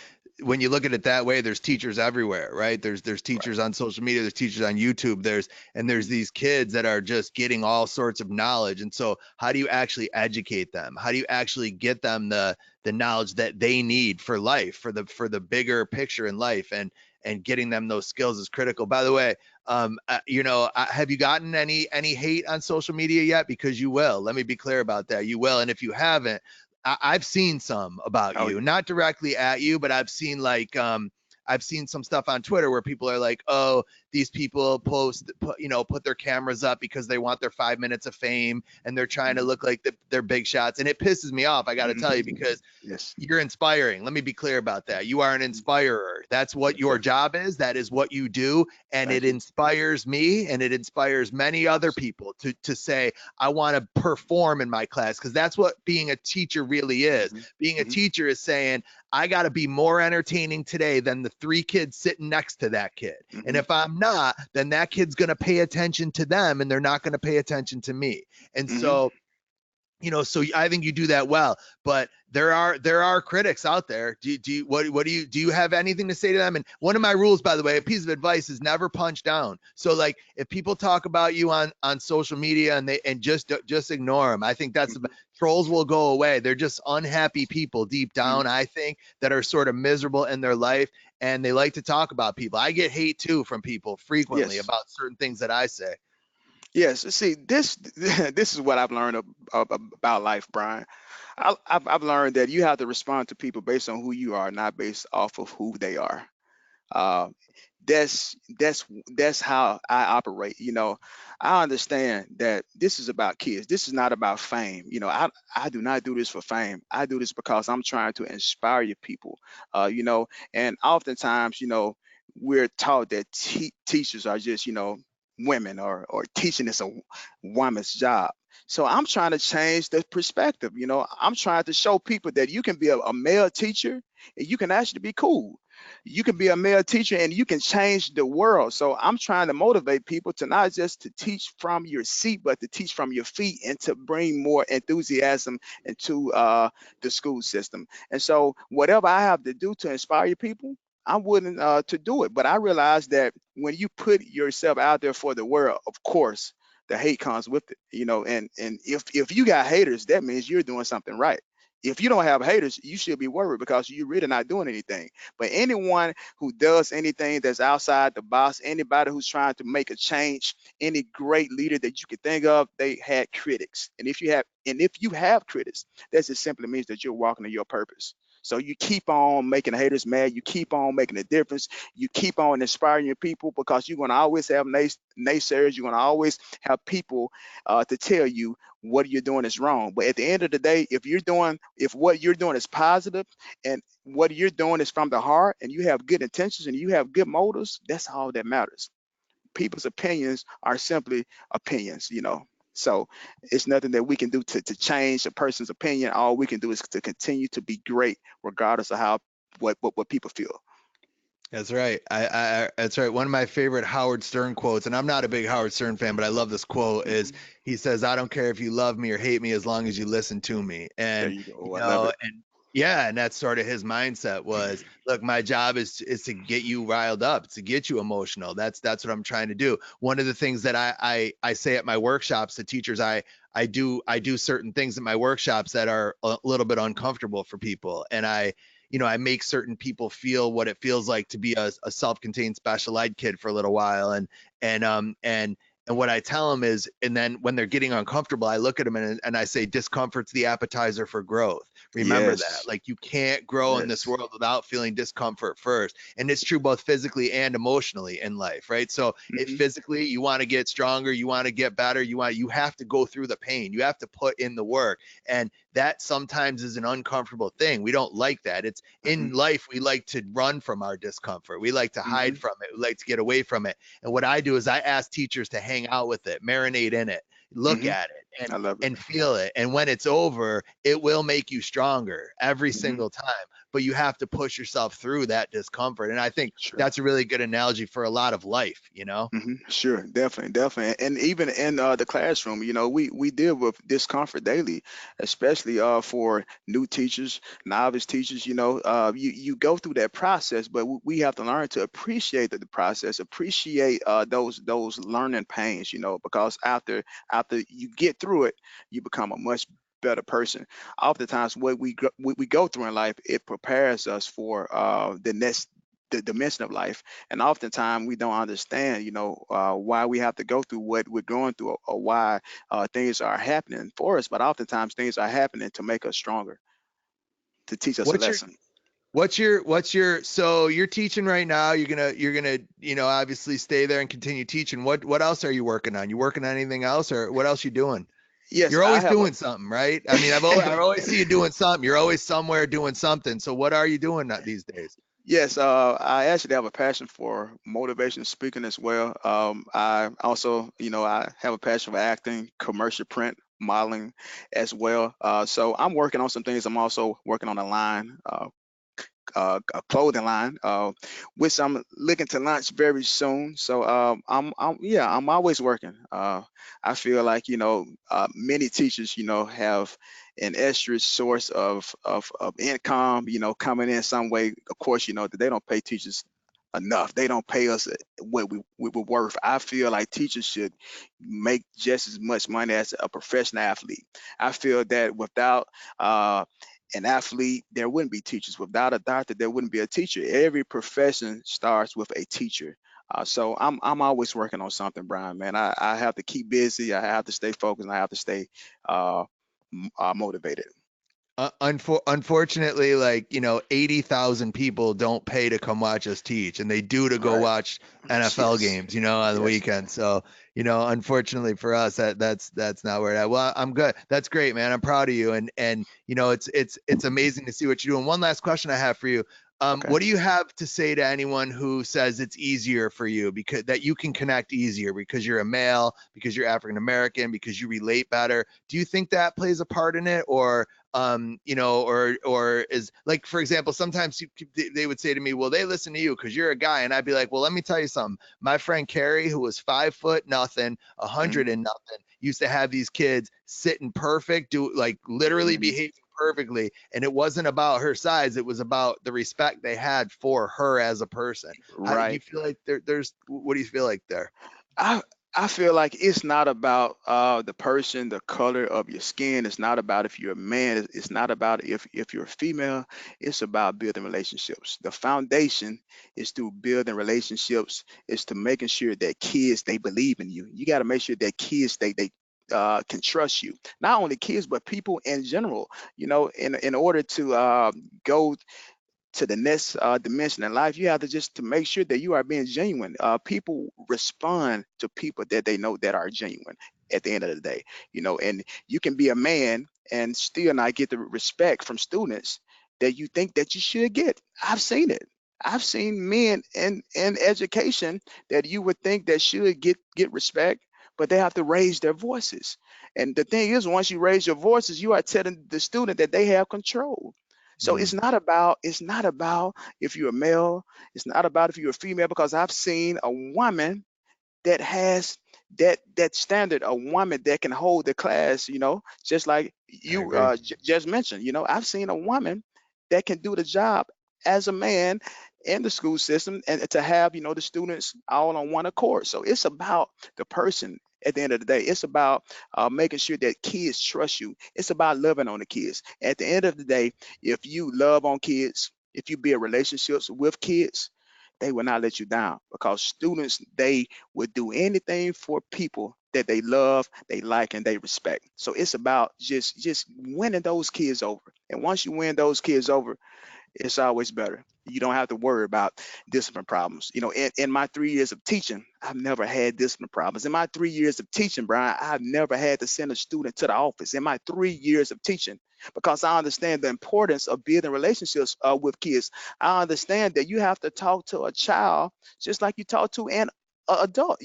when you look at it that way, there's teachers everywhere, right? There's Right. teachers on social media, there's teachers on YouTube, there's Mhm. these kids that are just getting all sorts of knowledge. And so how do you actually educate them? How do you actually get them the knowledge that they need for life, for the bigger picture in life? And getting them those skills is critical. By the way, have you gotten any hate on social media yet? Because you will. Let me be clear about that. You will. And if you haven't, I've seen some about Oh you, yeah. not directly at you, but I've seen some stuff on Twitter where people are like, oh, these people put their cameras up because they want their 5 minutes of fame and they're trying to Mhm. look like they're big shots. And it pisses me off. I got to tell you, Mhm. because Yes. you're inspiring. Let me be clear about that. You are an Mhm. inspirer. That's what Yes, your sir. job is. That is what you do. And it Thank you. inspires me and it inspires many other Yes. people to say, I want to perform in my class. Because that's what being a teacher really is. Mhm. Being a Mhm. teacher is saying, I got to be more entertaining today than the three kids sitting next to that kid. And Mhm. if I'm not, then that kid's going to pay attention to them and they're not going to pay attention to me. And Mhm. so so I think you do that well, but there are critics out there. Do you have anything to say to them? And one of my rules, by the way, a piece of advice is never punch down. So like if people talk about you on social media and just ignore them. I think Mhm. trolls will go away. They're just unhappy people deep Mhm. down, I think, that are sort of miserable in their life and they like to talk about people. I get hate too from people frequently Yes. about certain things that I say. Yes. See, this this is what I've learned about life, Brian. I've learned that you have to respond to people based on who you are, not based off of who they are. Uh, that's how I operate. I understand that this is about kids. This is not about fame. I do not do this for fame. I do this because I'm trying to inspire your people. And oftentimes, we're taught that teachers are just, women, or teaching is a woman's job. So I'm trying to change the perspective. I'm trying to show people that you can be a male teacher and you can actually be cool. You can be a male teacher and you can change the world. So I'm trying to motivate people to not just to teach from your seat, but to teach from your feet and to bring more enthusiasm into the school system. And so whatever I have to do to inspire people, I'm willing to do it. But I realize that when you put yourself out there for the world, of course, the hate comes with it. And if you got haters, that means you're doing something right. If you don't have haters, you should be worried because you're really not doing anything. But anyone who does anything that's outside the box, anybody who's trying to make a change, any great leader that you could think of, they had critics. And if you have critics, that just simply means that you're walking in your purpose. So you keep on making haters mad. You keep on making a difference. You keep on inspiring your people, because you're going to always have naysayers. You're going to always have people to tell you what you're doing is wrong. But at the end of the day, if what you're doing is positive and what you're doing is from the heart and you have good intentions and you have good motives, that's all that matters. People's opinions are simply opinions. So it's nothing that we can do to change a person's opinion. All we can do is to continue to be great, regardless of how what people feel. That's right. That's right. One of my favorite Howard Stern quotes, and I'm not a big Howard Stern fan, but I love this quote, is Mhm. he says, I don't care if you love me or hate me as long as you listen to me. There And, you go. I love it. and yeah, and that's sort of his mindset was, look, my job is to get you riled up, to get you emotional. That's what I'm trying to do. One of the things that I say at my workshops to teachers, I do certain things at my workshops that are a little bit uncomfortable for people. And I make certain people feel what it feels like to be a self-contained special ed kid for a little while, and And what I tell them is, and then when they're getting uncomfortable, I look at them and I say, discomfort's the appetizer for growth. Remember that. Yes. Like, you can't grow in this Yes. world without feeling discomfort first. And it's true both physically and emotionally in life, right? So it Hmm. physically, you want to get stronger, you want to get better, you have to go through the pain. You have to put in the work. And that sometimes is an uncomfortable thing. We don't like that. It's Hmm. in life, we like to run from our discomfort. We like to hide Hmm. from it. We like to get away from it. And what I do is I ask teachers to hang out with it, marinate in it, look Hmm. at it, I love it. and feel it. And when it's over, it will make you stronger every Hmm. single time. But you have to push yourself through that discomfort. And I think Sure. that's a really good analogy for a lot of life, you know? Sure, definitely, definitely, and even in the classroom, we deal with discomfort daily, especially for new teachers, novice teachers. You go through that process, but we have to learn to appreciate the process, appreciate those learning pains. Because after you get through it, you become a much better person. Oftentimes, what we go through in life, it prepares us for the dimension of life, and oftentimes we don't understand why we have to go through what we're going through, or why things are happening for us, but oftentimes things are happening to make us stronger, to teach us a What's your lesson. so you're teaching right now, you're gonna obviously stay there and continue teaching. What else are you working on? You working on anything else, or what else you doing? Yes, You're I always have doing something, right? I mean, I always see you doing something. You're always somewhere doing something. So what are you doing these days? Yes, I actually have a passion for motivation speaking as well. I also, I have a passion for acting, commercial print, modeling as well. So I'm working on some things. I'm also working on a line, a clothing line, which I'm looking to launch very soon. So yeah, I'm always working. I feel like many teachers have an extra source of income coming in some way. Of course, that they don't pay teachers enough. They don't pay us what we're worth. I feel like teachers should make just as much money as a professional athlete. I feel that without an athlete, there wouldn't be teachers. Without a doctor, there wouldn't be a teacher. Every profession starts with a teacher. So I'm always working on something, Brian. Man, I have to keep busy. I have to stay focused. And I have to stay uh, motivated. Unfortunately, like, 80,000 people don't pay to come watch us teach, and they do to go Right. watch NFL Yes. games, on the Yes. weekend. So, unfortunately for us, that's not where it at. Well, I'm good. That's great, man. I'm proud of you. And it's amazing to see what you do. And one last question I have for you. Okay. What do you have to say to anyone who says it's easier for you because that you can connect easier because you're a male, because you're African American, because you relate better? Do you think that plays a part in it, or is, like, for example, sometimes they would say to me, well, they listen to you because you're a guy, and I'd be like, well, let me tell you something. My friend Carrie, who was 5 foot nothing, a hundred Mhm. and nothing, used to have these kids sitting perfect, do like literally Mhm. behaving perfectly, and it wasn't about her size, it was about the respect they had for her as a person. How do you Right. feel like there's what do you feel like there? I I feel like it's not about the person, the color of your skin. It's not about if you're a man. It's not about if you're a female. It's about building relationships. The foundation is through building relationships. Is to making sure that kids, they believe in you. You got to make sure that kids, they can trust you. Not only kids, but people in general. In order to go to the next dimension in life, you have to just to make sure that you are being genuine. People respond to people that they know that are genuine at the end of the day. And you can be a man and still not get the respect from students that you think that you should get. I've seen it. I've seen men in education that you would think that should get respect, but they have to raise their voices. And the thing is, once you raise your voices, you are telling the student that they have control. So Mm, it's not about if you're a male, it's not about if you're a female, because I've seen a woman that has that standard, a woman that can hold the class, just like I you agree. just mentioned. I've seen a woman that can do the job as a man in the school system, and to have the students all on one accord. So it's about the person. At the end of the day, it's about making sure that kids trust you. It's about loving on the kids. At the end of the day, if you love on kids, if you build relationships with kids, they will not let you down, because students, they would do anything for people that they love, they like, and they respect. So it's about just winning those kids over. And once you win those kids over, it's always better. You don't have to worry about discipline problems. In my 3 years of teaching, I've never had discipline problems. In my 3 years of teaching, Brian, I've never had to send a student to the office in my 3 years of teaching, because I understand the importance of building relationships with kids. I understand that you have to talk to a child just like you talk to an adult.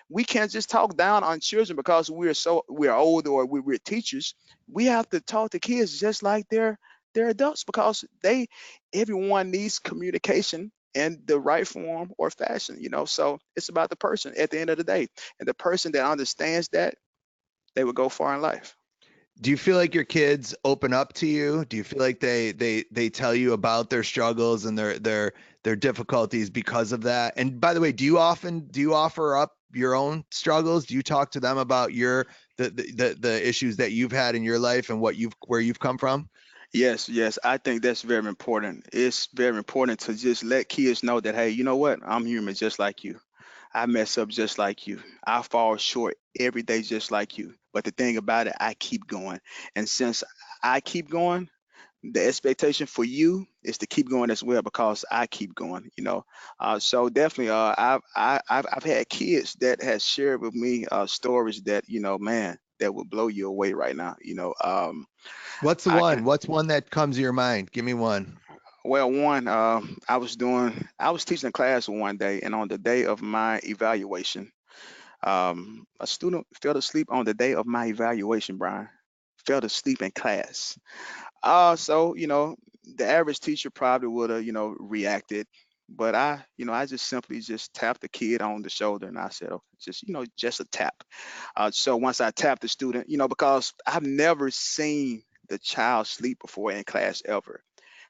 We can't just talk down on children because we're older, or we're teachers. We have to talk to kids just like they're adults, because everyone needs communication in the right form or fashion. So it's about the person at the end of the day, and the person that understands that, they will go far in life. Do you feel like your kids open up to you? Do you feel like they tell you about their struggles and their difficulties because of that? And by the way, do you offer up your own struggles? Do you talk to them about the issues that you've had in your life and where you've come from? Yes, yes, I think that's very important. It's very important to just let kids know that, hey, you know what? I'm human just like you. I mess up just like you. I fall short every day just like you. But the thing about it, I keep going. And since I keep going, the expectation for you is to keep going as well, because I keep going. So definitely, I've had kids that has shared with me stories that, man, that will blow you away right now. What's the I can one? What's one that comes to your mind? Give me one. Well, one, I was teaching a class one day, and on the day of my evaluation, a student fell asleep on the day of my evaluation, Brian. Fell asleep in class. So, the average teacher probably would have, reacted. But I just simply just tapped the kid on the shoulder, and I said, oh, just a tap. So once I tapped the student, because I've never seen the child sleep before in class ever.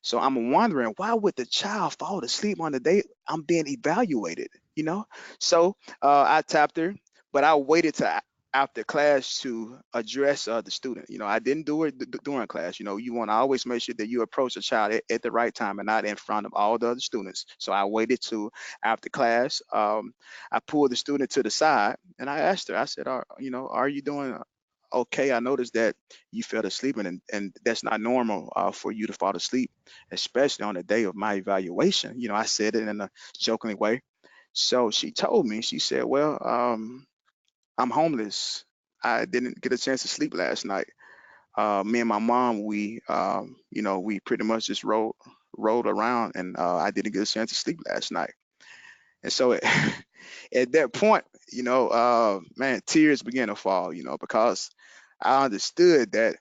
So I'm wondering, why would the child fall asleep on the day I'm being evaluated? So I tapped her, but I waited to after class to address the student. I didn't do it during class. You want to always make sure that you approach a child at the right time and not in front of all the other students. So I waited to after class. I pulled the student to the side and I asked her. I said, are you doing okay? I noticed that you fell asleep, and that's not normal for you to fall asleep, especially on the day of my evaluation. I said it in a jokingly way. So she told me, she said, well, I'm homeless. I didn't get a chance to sleep last night. Me and my mom, we pretty much just rolled around, and I didn't get a chance to sleep last night. And so at that point, man, tears began to fall, because I understood that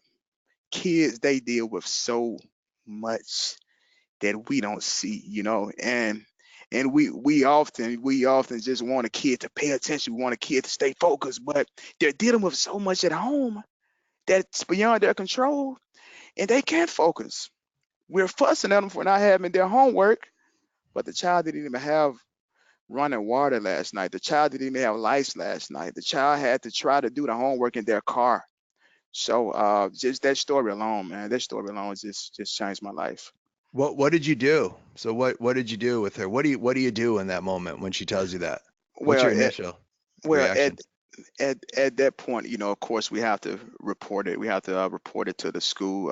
kids, they deal with so much that we don't see, and we often just want a kid to pay attention. We want a kid to stay focused, but they're dealing with so much at home that's beyond their control, and they can't focus. We're fussing at them for not having their homework, but the child didn't even have running water last night. The child didn't even have lights last night. The child had to try to do the homework in their car. So just that story alone, man, that story alone just changed my life. What did you do? So what did you do with her? What do you do in that moment when she tells you that? What's Well, your at, initial well, reaction? at that point, of course, we have to report it. We have to report it to the school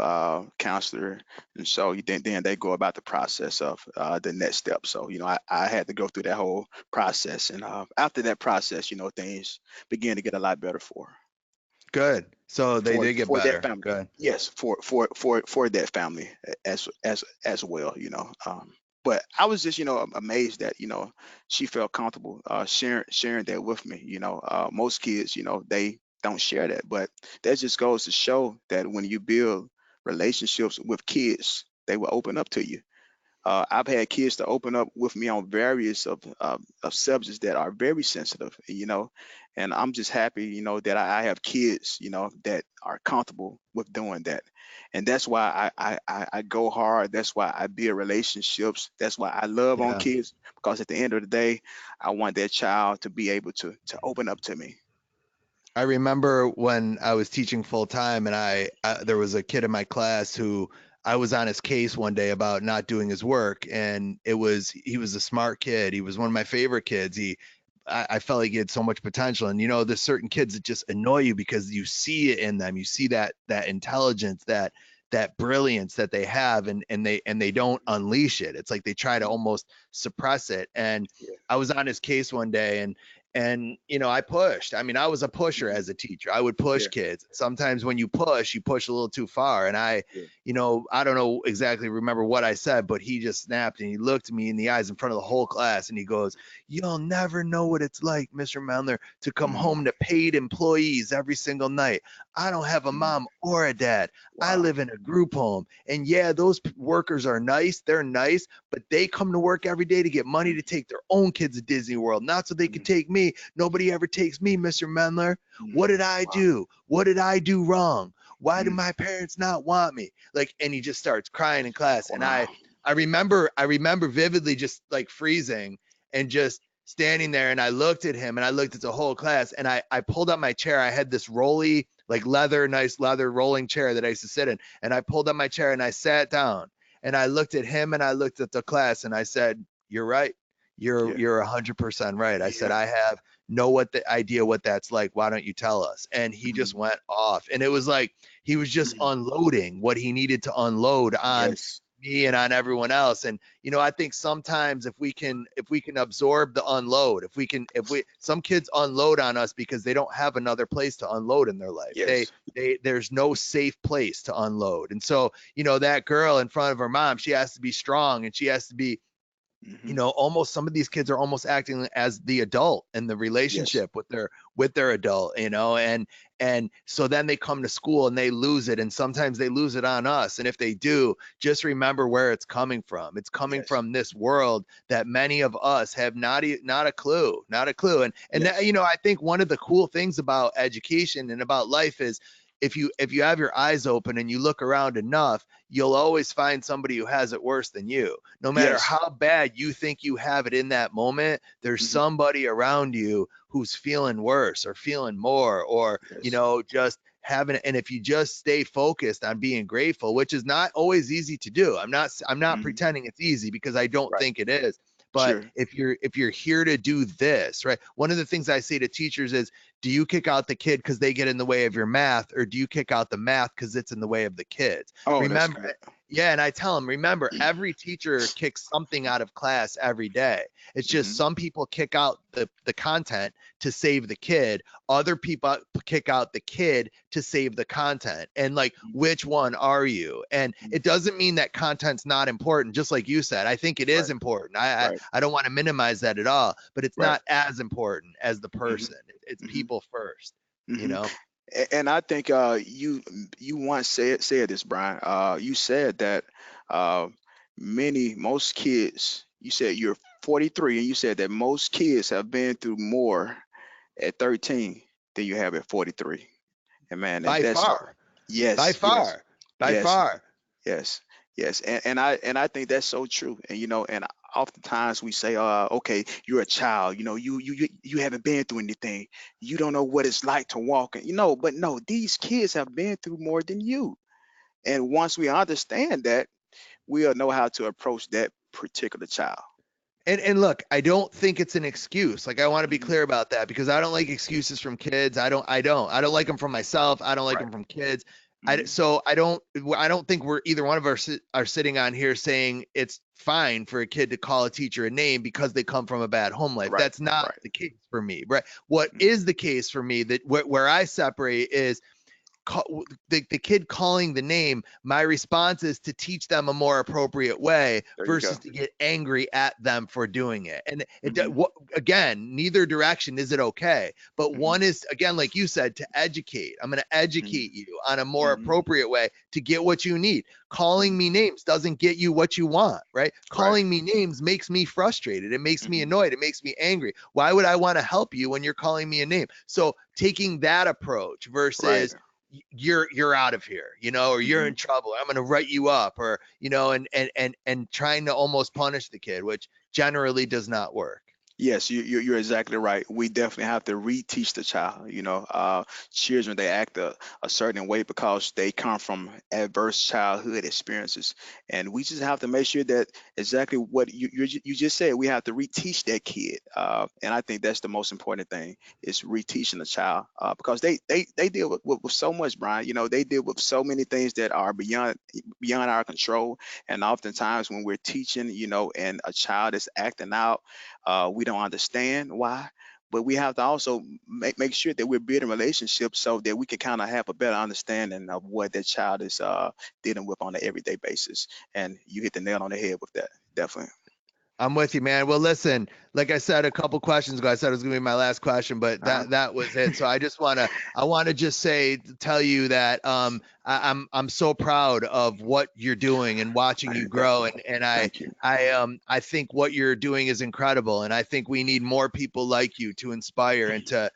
counselor, and so then they go about the process of the next step. So I had to go through that whole process, and after that process, things began to get a lot better Good. So they for did get for that better. family. Good. Yes, for that family as well. But I was just amazed that she felt comfortable sharing that with me. Most kids, they don't share that, but that just goes to show that when you build relationships with kids, they will open up to you. I've had kids to open up with me on various of subjects that are very sensitive, and I'm just happy, that I have kids, that are comfortable with doing that, and that's why I go hard. That's why I build relationships. That's why I love on Yeah. kids, because at the end of the day, I want that child to be able to open up to me. I remember when I was teaching full time and there was a kid in my class who I was on his case one day about not doing his work, and he was a smart kid. He was one of my favorite kids. I felt like he had so much potential. And there's certain kids that just annoy you because you see it in them. You see that intelligence, that brilliance that they have, and they don't unleash it. It's like they try to almost suppress it. And Yeah. I was on his case one day, and I pushed. I mean, I was a pusher Mhm. as a teacher. I would push Yeah. kids. Sometimes when you push a little too far. And Yeah. I don't know exactly remember what I said, but he just snapped and he looked me in the eyes in front of the whole class and he goes, "You'll never know what it's like, Mr. Mellor, to come Mhm. home to paid employees every single night. I don't have a Mhm. mom or a dad. I Wow. live in a group home. And yeah, those workers are nice. They're nice, but they come to work every day to get money to take their own kids to Disney World, not so they could Mhm. take me. Nobody ever takes me, Mr. Mellor. What Mhm. did I Wow. do? What did I do wrong? Why do Mhm. my parents not want me?" Like, and he just starts crying in class. And Wow. I remember vividly just like freezing and just standing there. And I looked at him and I looked at the whole class, and I pulled up my chair. I had this rolly, like nice leather rolling chair that I used to sit in. And I pulled up my chair and I sat down and I looked at him and I looked at the class and I said, "You're right. You're Yeah. you're 100% right." I said, Yeah. "I have what the idea what that's like. Why don't you tell us?" And he Mhm. just went off. And it was like he was just Mhm. unloading what he needed to unload on Yes. me and on everyone else. And I think sometimes if we can absorb the unload, if we some kids unload on us because they don't have another place to unload in their life. Yes. There's no safe place to unload. And so that girl in front of her mom, she has to be strong, and she has to be, Mhm. almost, some of these kids are almost acting as the adult in the Yes. relationship with their adult, and so then they come to school and they lose it, and sometimes they lose it on us. And if they do, just remember where it's coming from. It's coming Yes. from this world that many of us have not a clue, and that, Yes. I think one of the cool things about education and about life is, if you have your eyes open and you look around enough, you'll always find somebody who has it worse than you. No matter Yes. how bad you think you have it in that moment, there's Mhm. somebody around you who's feeling worse or feeling more, or, Yes. just having it. And if you just stay focused on being grateful, which is not always easy to do. I'm not Mhm. pretending it's easy, because I don't Right. think it is. But Sure. if you're here to do this, right? One of the things I say to teachers is, do you kick out the kid because they get in the way of your math, or do you kick out the math because it's in the way of the kids? Oh, that's Remember, good. yeah, and I tell them, remember, every teacher kicks something out of class every day. It's just Mhm. some people kick out the content to save the kid. Other people kick out the kid to save the content. And like, Mhm. which one are you? And Mhm. it doesn't mean that content's not important. Just like you said, I think it is Right. important. I I, Right. I don't want to minimize that at all, but it's Right. not as important as the Mhm. person. It's Mhm. people first, you Mhm. know? And I think you once said this, Brian. You said that uh, most kids. You said you're 43, and you said that most kids have been through more at 13 than you have at 43. And man, and By that's far, by yes, yes, far, by yes, far. yes, yes. And I think that's so true. And and oftentimes we say, okay, you're a child. You haven't been through anything. You don't know what it's like to walk. And but no, these kids have been through more than you. And once we understand that, we'll know how to approach that particular child. And look, I don't think it's an excuse. Like, I want to be Hmm. clear about that, because I don't like excuses from kids. I don't like them from myself. I don't like Right. them from kids. I Hmm. so I don't think we're either one of us are sitting on here saying it's fine for a kid to call a teacher a name because they come from a bad home life. Right. That's not Right. the case for me, right? What Hmm. is the case for me, that where I separate is, the kid calling the name, my response is to teach them a more appropriate way There you versus go. to get angry at them for doing it. And Hmm. again, neither direction is it okay, but Hmm. one is, again, like you said, to educate. I'm going to Hmm. educate you on a more Hmm. appropriate way to get what you need. Hmm. Calling me names doesn't get you what you want, right? Right. Calling me names makes me frustrated, it makes me Hmm. annoyed, it makes me angry. Why would I want to help you when you're calling me a name? So taking that approach Right. versus, you're out of here, or you're Hmm. in trouble, I'm going to write you up, or, and trying to almost punish the kid, which generally does not work. Yes, you're exactly right. We definitely have to reteach the child. Children, they act a certain way because they come from adverse childhood experiences, and we just have to make sure that exactly what you just said. We have to reteach that kid, and I think that's the most important thing is reteaching the child, because they deal with so much, Brian. They deal with so many things that are beyond our control, and oftentimes when we're teaching, and a child is acting out, we don't understand why, but we have to also make sure that we're building relationships so that we can kind of have a better understanding of what that child is dealing with on an everyday basis. And you hit the nail on the head with that, definitely. I'm with you, man. Well, listen, like I said a couple questions ago, I said it was gonna be my last question, but Uh-huh. that was it. So I wanna just tell you that I'm so proud of what you're doing and watching you grow, Definitely. and Thank you. I think what you're doing is incredible, and I think we need more people like you to inspire and to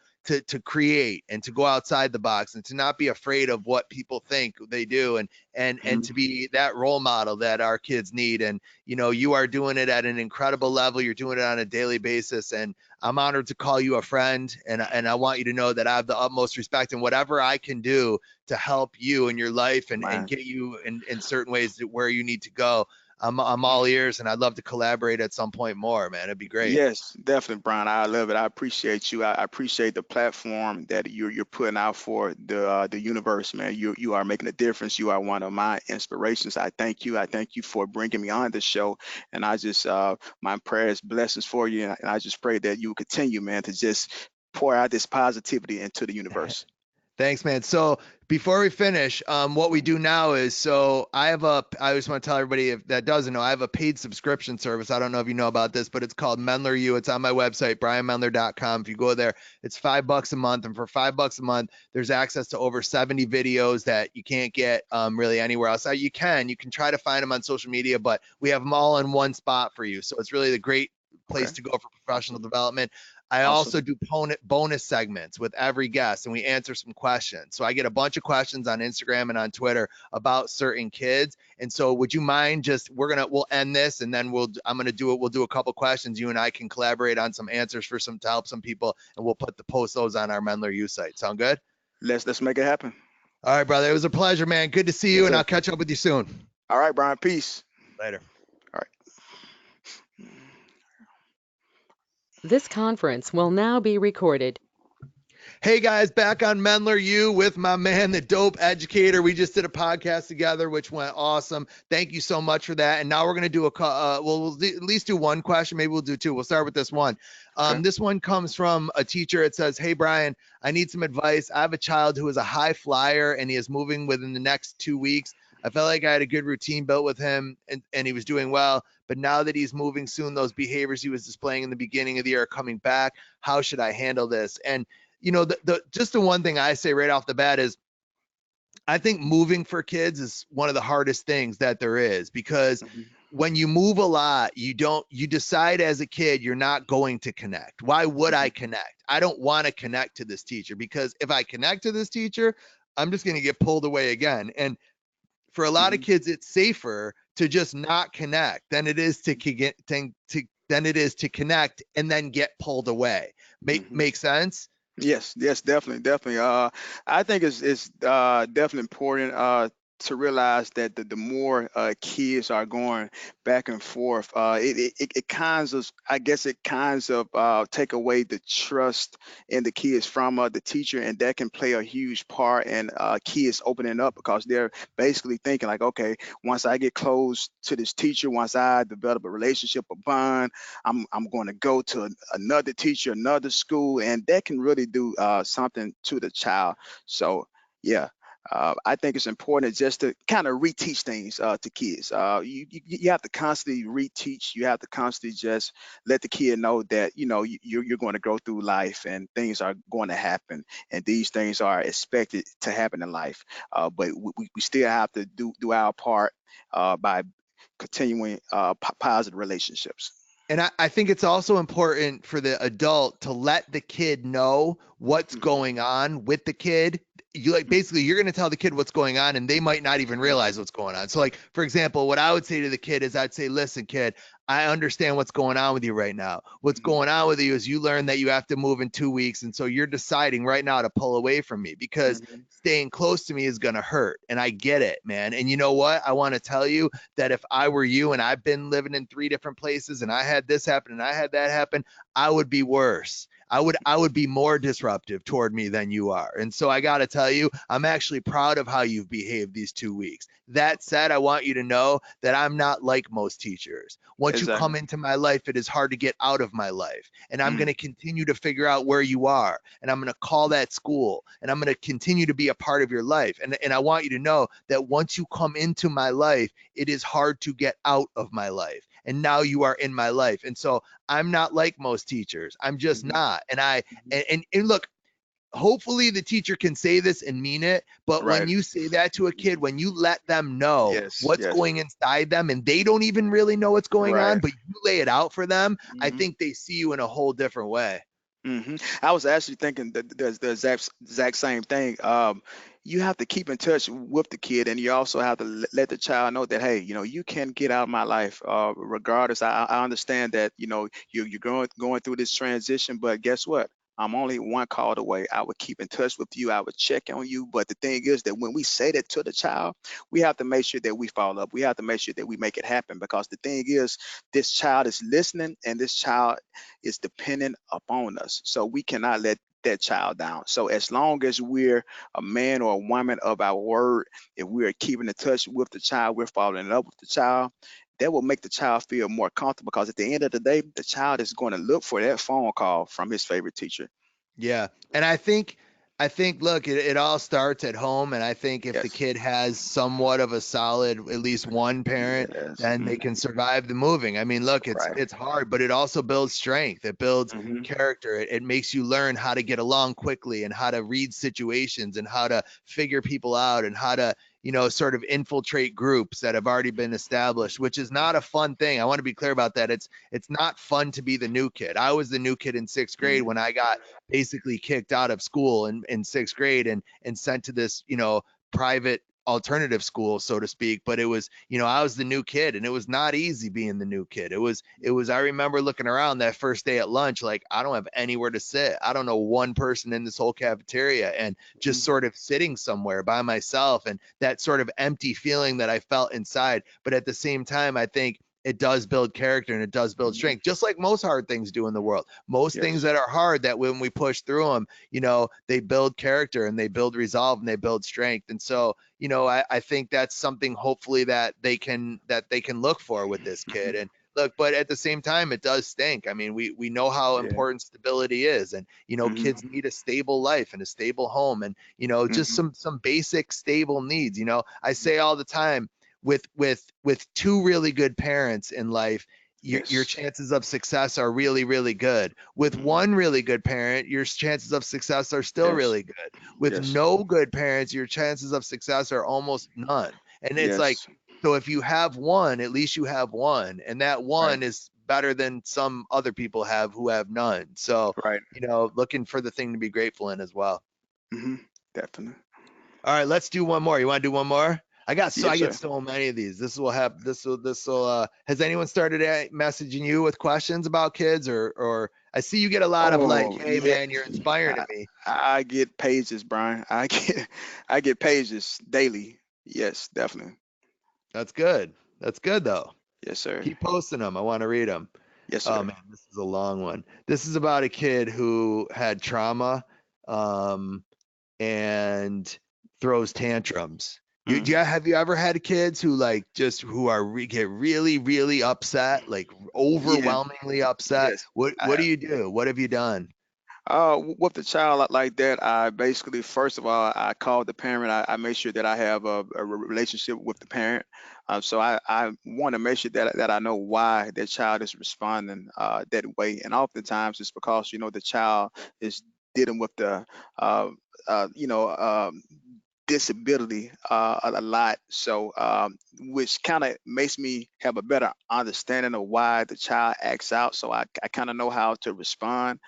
create and to go outside the box and to not be afraid of what people think they do, and Mhm. to be that role model that our kids need. And you are doing it at an incredible level. You're doing it on a daily basis, and I'm honored to call you a friend. And I want you to know that I have the utmost respect, and whatever I can do to help you in your life and Man. get you in certain ways to where you need to go, I'm all ears, and I'd love to collaborate at some point more, man. It'd be great. Yes, definitely, Brian. I love it. I appreciate you. I appreciate the platform that you're putting out for the universe, man. You are making a difference. You are one of my inspirations. I thank you. I thank you for bringing me on this show. And I just my prayers, blessings for you. And I just pray that you will continue, man, to just pour out this positivity into the universe. Thanks, man. So before we finish, what we do now is, I just want to tell everybody if that doesn't know, I have a paid subscription service. I don't know if you know about this, but it's called Mendler U. It's on my website, brianmendler.com. If you go there, it's $5 a month. And for $5 a month, there's access to over 70 videos that you can't get really anywhere else. You can try to find them on social media, but we have them all in one spot for you. So it's really the great Okay. place to go for professional development. I Awesome. also do bonus segments with every guest, and we answer some questions. So I get a bunch of questions on Instagram and on Twitter about certain kids. And so, would you mind just we'll end this, and then I'm gonna do it. We'll do a couple questions. You and I can collaborate on some answers to help some people, and we'll post those on our Mendler U site. Sound good? Let's make it happen. All right, brother. It was a pleasure, man. Good to see you, Yes, and I'll sir. catch up with you soon. All right, Brian. Peace. Later. All right. This conference will now be recorded. Hey guys, back on Mendler U with my man, the Dope Educator. We just did a podcast together, which went awesome. Thank you so much for that. And now we're gonna do at least do one question. Maybe we'll do two. We'll start with this one. Okay. This one comes from a teacher. It says, "Hey Brian, I need some advice. I have a child who is a high flyer, and he is moving within the next 2 weeks. I felt like I had a good routine built with him, and he was doing well. But now that he's moving soon, those behaviors he was displaying in the beginning of the year are coming back. How should I handle this?" And just the one thing I say right off the bat is I think moving for kids is one of the hardest things that there is, because Mhm. when you move a lot, you decide as a kid you're not going to connect. Why would I Mhm. connect? I don't want to connect to this teacher, because if I connect to this teacher, I'm just going to get pulled away again. And for a lot of Mhm. kids, it's safer to just not connect than it is to connect and then get pulled away. Mhm. Make sense? Yes, definitely, definitely. I think it's definitely important to realize that the more kids are going back and forth, it kinds of, I guess, it kinds of take away the trust in the kids from the teacher, and that can play a huge part in kids opening up, because they're basically thinking like, okay, once I get close to this teacher, once I develop a relationship, a bond, I'm going to go to another teacher, another school, and that can really do something to the child. So yeah. I think it's important just to kind of reteach things to kids. You have to constantly reteach. You have to constantly just let the kid know that you're going to go through life, and things are going to happen, and these things are expected to happen in life. But we still have to do our part by continuing positive relationships. And I think it's also important for the adult to let the kid know what's Mhm. going on with the kid. Basically you're going to tell the kid what's going on, and they might not even realize what's going on. So like, for example, what I would say to the kid is I'd say, "Listen, kid, I understand what's going on with you right now. What's Mhm. going on with you is you learn that you have to move in 2 weeks. And so you're deciding right now to pull away from me because Mhm. staying close to me is going to hurt. And I get it, man. And you know what? I want to tell you that if I were you and I've been living in 3 different places and I had this happen and I had that happen, I would be worse. I would be more disruptive toward me than you are. And so I got to tell you, I'm actually proud of how you've behaved these 2 weeks. That said, I want you to know that I'm not like most teachers. Once you Exactly. come into my life, it is hard to get out of my life. And I'm going Mhm. to continue to figure out where you are. And I'm going to call that school. And I'm going to continue to be a part of your life. And I want you to know that once you come into my life, it is hard to get out of my life. And now you are in my life. And so I'm not like most teachers. I'm just Mhm. not. And I Mhm. and look, hopefully the teacher can say this and mean it, but when Right. you say that to a kid, when you let them know Yes. what's Yes. going inside them and they don't even really know what's going on, Right. but you lay it out for them, I Mhm. think they see you in a whole different way. I was actually thinking the exact same thing. You have to keep in touch with the kid, and you also have to let the child know that, hey, you can get out of my life, regardless. I understand that you're going through this transition, but guess what? I'm only one call away. I would keep in touch with you. I would check on you. But the thing is that when we say that to the child, we have to make sure that we follow up. We have to make sure that we make it happen, because the thing is, this child is listening, and this child is dependent upon us. So we cannot let that child down. So as long as we're a man or a woman of our word, if we are keeping in touch with the child, we're falling in love with the child, that will make the child feel more comfortable, because at the end of the day, the child is going to look for that phone call from his favorite teacher. Yeah. And I think look, it all starts at home. And I think if the Yes. kid has somewhat of a solid, at least one parent, Yes. then they can survive the moving. I mean, look, it's Right. it's hard, but it also builds strength. It builds Hmm. character. It makes you learn how to get along quickly and how to read situations and how to figure people out and how to, sort of infiltrate groups that have already been established, which is not a fun thing. I want to be clear about that. It's not fun to be the new kid. I was the new kid in sixth grade Hmm. when I got basically kicked out of school in sixth grade and sent to this, private alternative school, so to speak. But it was, I was the new kid and it was not easy being the new kid. It was, I remember looking around that first day at lunch, like, I don't have anywhere to sit. I don't know one person in this whole cafeteria, and just Hmm. sort of sitting somewhere by myself and that sort of empty feeling that I felt inside. But at the same time, I think it does build character and it does build Hmm. strength, just like most hard things do in the world. Most things Yes. that are hard, that when we push through them, they build character and they build resolve and they build strength. And so, I think that's something hopefully that they can look for with this kid. Hmm. And look, but at the same time, it does stink. I mean, we know how Yeah. important stability is, and Hmm. kids need a stable life and a stable home, and just Hmm. some basic stable needs. I say all the time, with two really good parents in life, your Yes. chances of success are really, really good. With Hmm. one really good parent, your chances of success are still Yes. really good. With Yes. no good parents, your chances of success are almost none. And it's like, Yes. so if you have one, at least you have one, and that Right. one is better than some other people have who have none. So, Right. looking for the thing to be grateful in as well. Hmm. Definitely. All right, let's do one more. You want to do one more? I Yes, get sir. so many of these. This will has anyone started messaging you with questions about kids, or I see you get a lot of like, Oh, hey yeah. man, you're inspiring to I, me. I get pages, Brian. I get pages daily. Yes, definitely. That's good. That's good though. Yes, sir. Keep posting them. I want to read them. Yes, Oh sir. man, this is a long one. This is about a kid who had trauma, um, and throws tantrums. Mm. Have you ever had kids who like just who are get really, really upset, like Yeah. overwhelmingly upset? Yes. What do you do? What have you done? With the child like that, I basically, first of all, I called the parent. I make sure that I have a relationship with the parent. So I want to make sure that I know why that child is responding that way. And oftentimes it's because, the child is dealing with the, uh, uh, you know, um, disability a lot. So, which kind of makes me have a better understanding of why the child acts out. So I kind of know how to respond.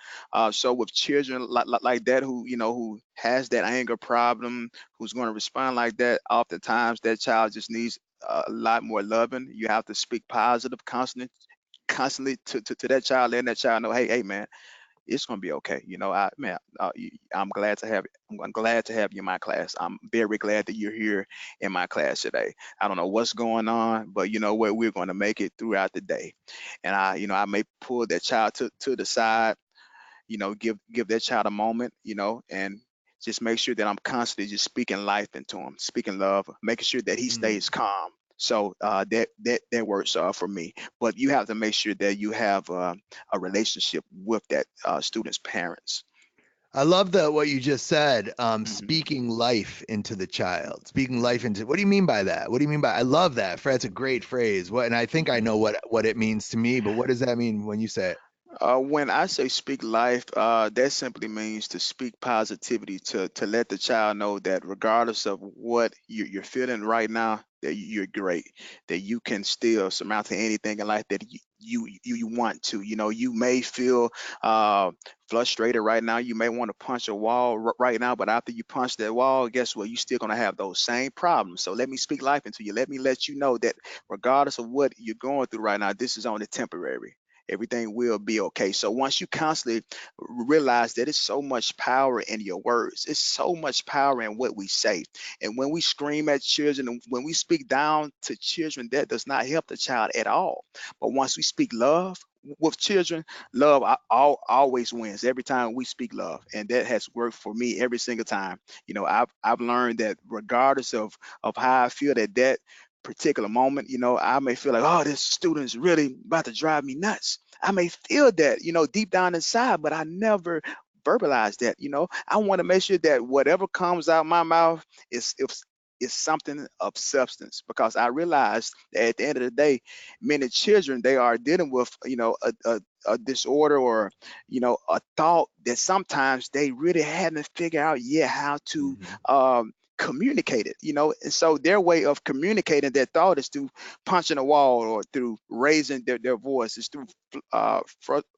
So with children like that, who has that anger problem, who's going to respond like that, oftentimes that child just needs a lot more loving. You have to speak positive, constantly constantly to that child, letting that child know, hey, man, it's gonna be okay. I'm glad to have I'm glad to have you in my class. I'm very glad that you're here in my class today. I don't know what's going on, but you know what? We're going to make it throughout the day. And I may pull that child to the side, give that child a moment, and just make sure that I'm constantly just speaking life into him, speaking love, making sure that he Mm. stays calm. So that works for me. But you have to make sure that you have a relationship with that student's parents. I love that what you just said. Mhm. Speaking life into the child. Speaking life into. What do you mean by that? What do you mean by? I love that. That's a great phrase. What? And I think I know what it means to me. But what does that mean when you say it? When I say speak life, that simply means to speak positivity, to let the child know that regardless of what you're feeling right now, that you're great, that you can still surmount to anything in life that you want to. You may feel uh, frustrated right now. You may want to punch a wall right now, but after you punch that wall, guess what? You're still gonna have those same problems. So let me speak life into you. Let me let you know that regardless of what you're going through right now, this is only temporary. Everything will be okay. So once you constantly realize that it's so much power in your words, it's so much power in what we say. And when we scream at children, and when we speak down to children, that does not help the child at all. But once we speak love with children, love always wins every time we speak love. And that has worked for me every single time. I've learned that regardless of how I feel that particular moment, I may feel like, oh, this student is really about to drive me nuts. I may feel that, deep down inside, but I never verbalize that. I want to make sure that whatever comes out my mouth is something of substance, because I realize that at the end of the day, many children, they are dealing with, a disorder, or a thought that sometimes they really haven't figured out yet how to Hmm. communicate it. And so their way of communicating their thought is through punching a wall, or through raising their voice, is through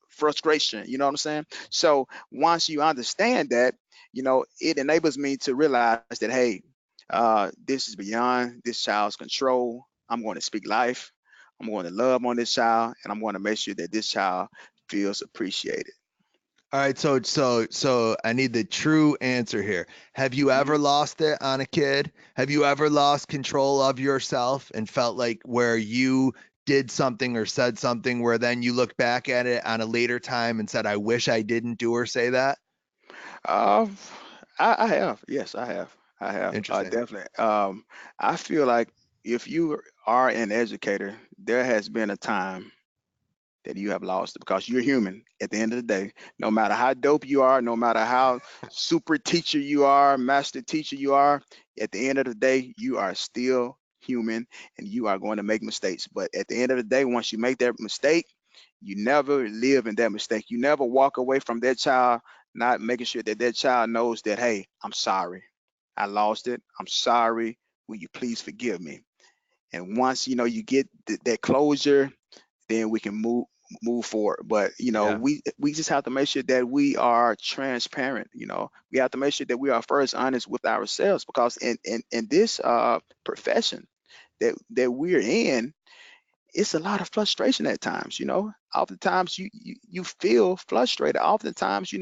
frustration. You know what I'm saying? So once you understand that, it enables me to realize that, hey, this is beyond this child's control. I'm going to speak life. I'm going to love on this child, and I'm going to make sure that this child feels appreciated. All right. So I need the true answer here. Have you Mhm. ever lost it on a kid? Have you ever lost control of yourself and felt like where you did something or said something where then you look back at it on a later time and said, I wish I didn't do or say that? Uh, I have. Yes, I have. I have. Interesting. Definitely. I feel like if you are an educator, there has been a time that you have lost it, because you're human at the end of the day. No matter how dope you are, no matter how super teacher you are, master teacher you are, at the end of the day, you are still human, and you are going to make mistakes. But at the end of the day, once you make that mistake, you never live in that mistake. You never walk away from that child not making sure that that child knows that, hey, I'm sorry. I lost it. I'm sorry. Will you please forgive me? And once you get that closure, then we can move forward. But Yeah. we just have to make sure that we are transparent. We have to make sure that we are first honest with ourselves, because in this profession that we're in, it's a lot of frustration at times. Oftentimes you feel frustrated. Oftentimes,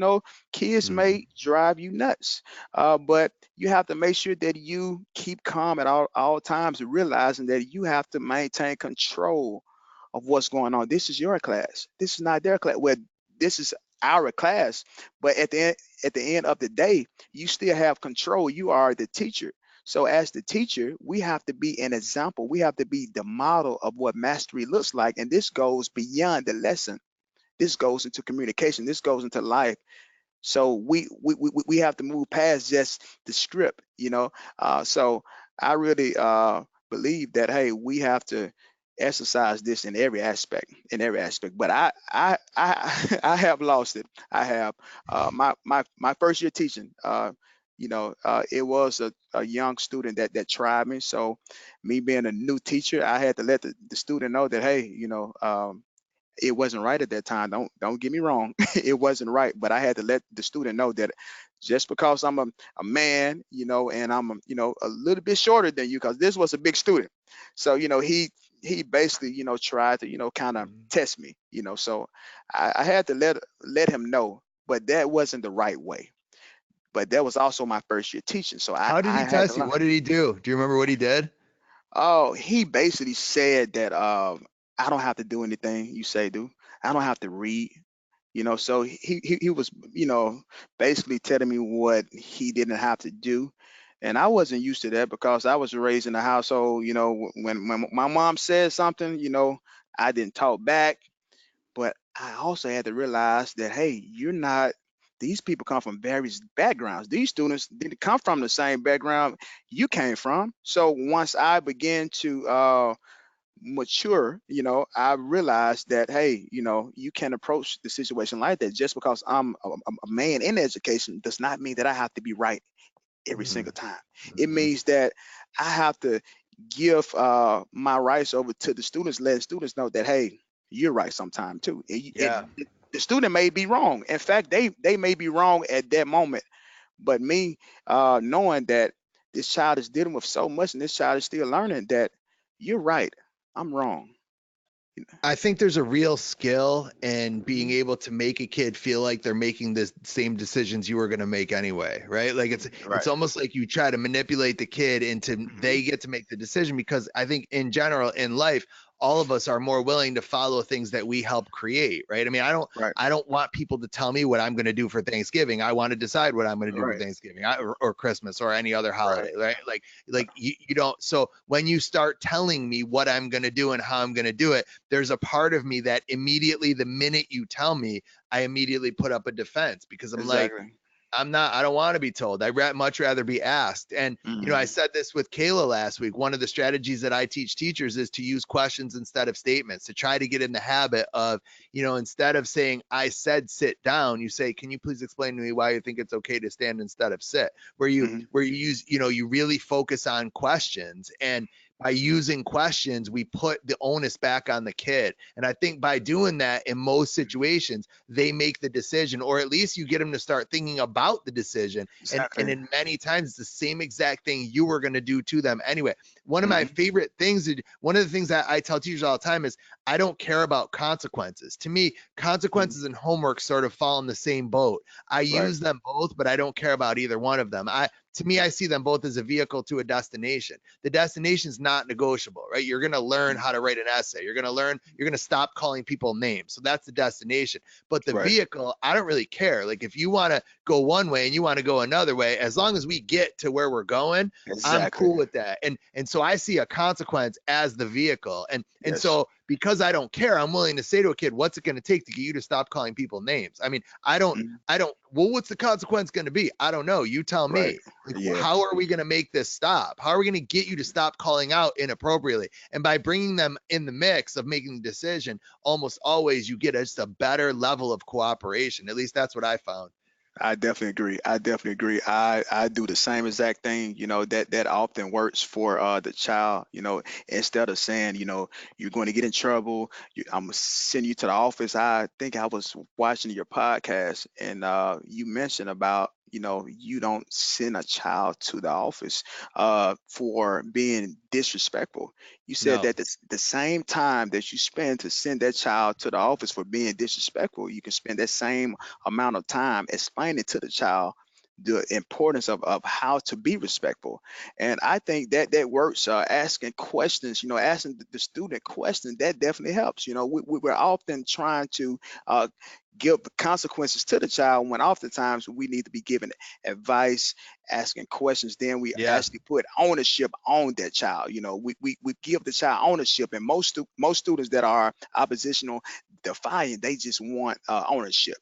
kids Hmm. may drive you nuts. But you have to make sure that you keep calm at all times, realizing that you have to maintain control of what's going on. This is your class. This is not their class. Well, this is our class. But at the end of the day, you still have control. You are the teacher. So as the teacher, we have to be an example. We have to be the model of what mastery looks like. And this goes beyond the lesson. This goes into communication. This goes into life. So we have to move past just the script. So I really believe that, hey, we have to exercise this in every aspect. But I have lost it. I have my first year teaching. It was a young student that tried me. So me being a new teacher, I had to let the student know that, hey, it wasn't right at that time. Don't get me wrong, it wasn't right. But I had to let the student know that just because I'm a man, and I'm a little bit shorter than you, because this was a big student. So he he basically, tried to, kind of Mhm. test me, so I had to let him know, but that wasn't the right way. But that was also my first year teaching, so How did I he had to test you? learn. What did he do? Do you remember what he did? Oh, he basically said that I don't have to do anything you say do. I don't have to read. So he was, basically telling me what he didn't have to do. And I wasn't used to that because I was raised in a household, when my mom said something, I didn't talk back. But I also had to realize that, hey, you're not, these people come from various backgrounds. These students didn't come from the same background you came from. So once I began to mature, I realized that, hey, you can approach the situation like that. Just because I'm a man in education does not mean that I have to be right every single Mhm. time. It Mhm. means that I have to give my rights over to the students, letting students know that, hey, you're right sometime too. Yeah. The student may be wrong. In fact, they may be wrong at that moment. But me, knowing that this child is dealing with so much and this child is still learning that you're right, I'm wrong. I think there's a real skill in being Mhm. able to make a kid feel like they're making the same decisions you were going to make anyway, right? Like it's Right. almost like you try to manipulate the kid into Hmm. they get to make the decision because I think in general in life all of us are more willing to follow things that we help create, right? I mean, Right. I don't want people to tell me what I'm going to do for Thanksgiving. I want to decide what I'm going to do for Right. Thanksgiving or Christmas or any other Right. holiday, right? Like you don't. So when you start telling me what I'm going to do and how I'm going to do it, there's a part of me that immediately, the minute you tell me, I immediately put up a defense because I'm like, Exactly. I don't want to be told. Much rather be asked. And, I Hmm. said this with Kayla last week. One of the strategies that I teach teachers is to use questions instead of statements, to try to get in the habit of, instead of saying, I said sit down, you say, can you please explain to me why you think it's okay to stand instead of sit? Hmm. Where you use, you really focus on questions. And by using questions, we put the onus back on the kid. And I think by doing that in most situations, they make the decision, or at least you get them to start thinking about the decision. And Exactly. in many times, it's the same exact thing you were going to do to them anyway. One of my Hmm. favorite things, one of the things that I tell teachers all the time is I don't care about consequences. To me, Hmm. consequences and homework sort of fall in the same boat. I Right. use them both, but I don't care about either one of them. To me, I see them both as a vehicle to a destination. The destination is not negotiable, right? You're going to learn Mhm. how to write an essay. You're going to stop calling people names. So that's the destination. But the Right. vehicle, I don't really care. Like if you want to go one way and you want to go another way, as long as we get to where we're going, I'm Exactly. cool with that. And so I see a consequence as the vehicle. And Yes. so because I don't care, I'm willing to say to a kid, what's it going to take to get you to stop calling people names? I mean, Mhm. well, what's the consequence going to be? I don't know. You tell Right. me. Like, Yeah. how are we going to make this stop? How are we going to get you to stop calling out inappropriately? And by bringing them in the mix of making the decision, almost always you get just a better level of cooperation. At least that's what I found. I definitely agree. I definitely agree. I do the same exact thing, that often works for the child, instead of saying, you're going to get in trouble, I'm gonna send you to the office. I think I was watching your podcast and you mentioned about, you don't send a child to the office for being disrespectful. You said No. that the same time that you spend to send that child to the office for being disrespectful, you can spend that same amount of time explaining to the child the importance of how to be respectful. And I think that that works. Asking questions, asking the student questions, that definitely helps. We're often trying to give consequences to the child when oftentimes we need to be giving advice, asking questions. Then we Yeah. actually put ownership on that child. We give the child ownership. And most students that are oppositional, defiant, they just want ownership.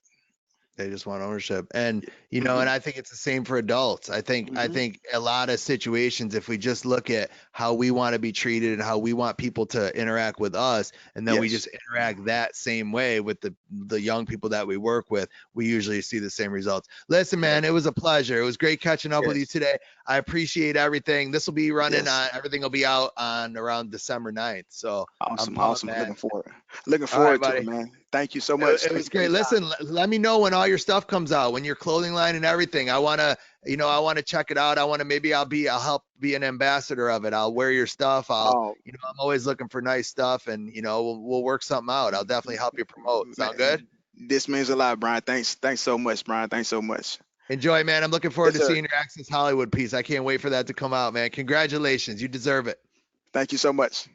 They just want ownership. And Yeah. and Hmm. I think it's the same for adults. I Hmm. think a lot of situations, if we just look at how we want to be treated and how we want people to interact with us, and then we Yes. just interact that same way with the young people that we work with, we usually see the same results. Listen, Right. man, it was a pleasure. It was great catching up with you Yes. today. I appreciate everything. This will be running Yes. on, everything will be out on around December 9th. So I'm Awesome. pumped, Awesome. man. Looking All right, forward to it, buddy. man. Thank you so much. It Thank was you for your great. time. Listen, let me know when all your stuff comes out, when your clothing line and everything. I want to, I want to check it out. I want to, maybe I'll help be an ambassador of it. I'll wear your stuff. Oh, I'm always looking for nice stuff, and, we'll work something out. I'll definitely help you promote. Sound good? man, this means a lot, Brian. Thanks so much, Brian. Thanks so much. Enjoy, man. I'm looking forward Yes, to sir. seeing your Access Hollywood piece. I can't wait for that to come out, man. Congratulations. You deserve it. Thank you so much.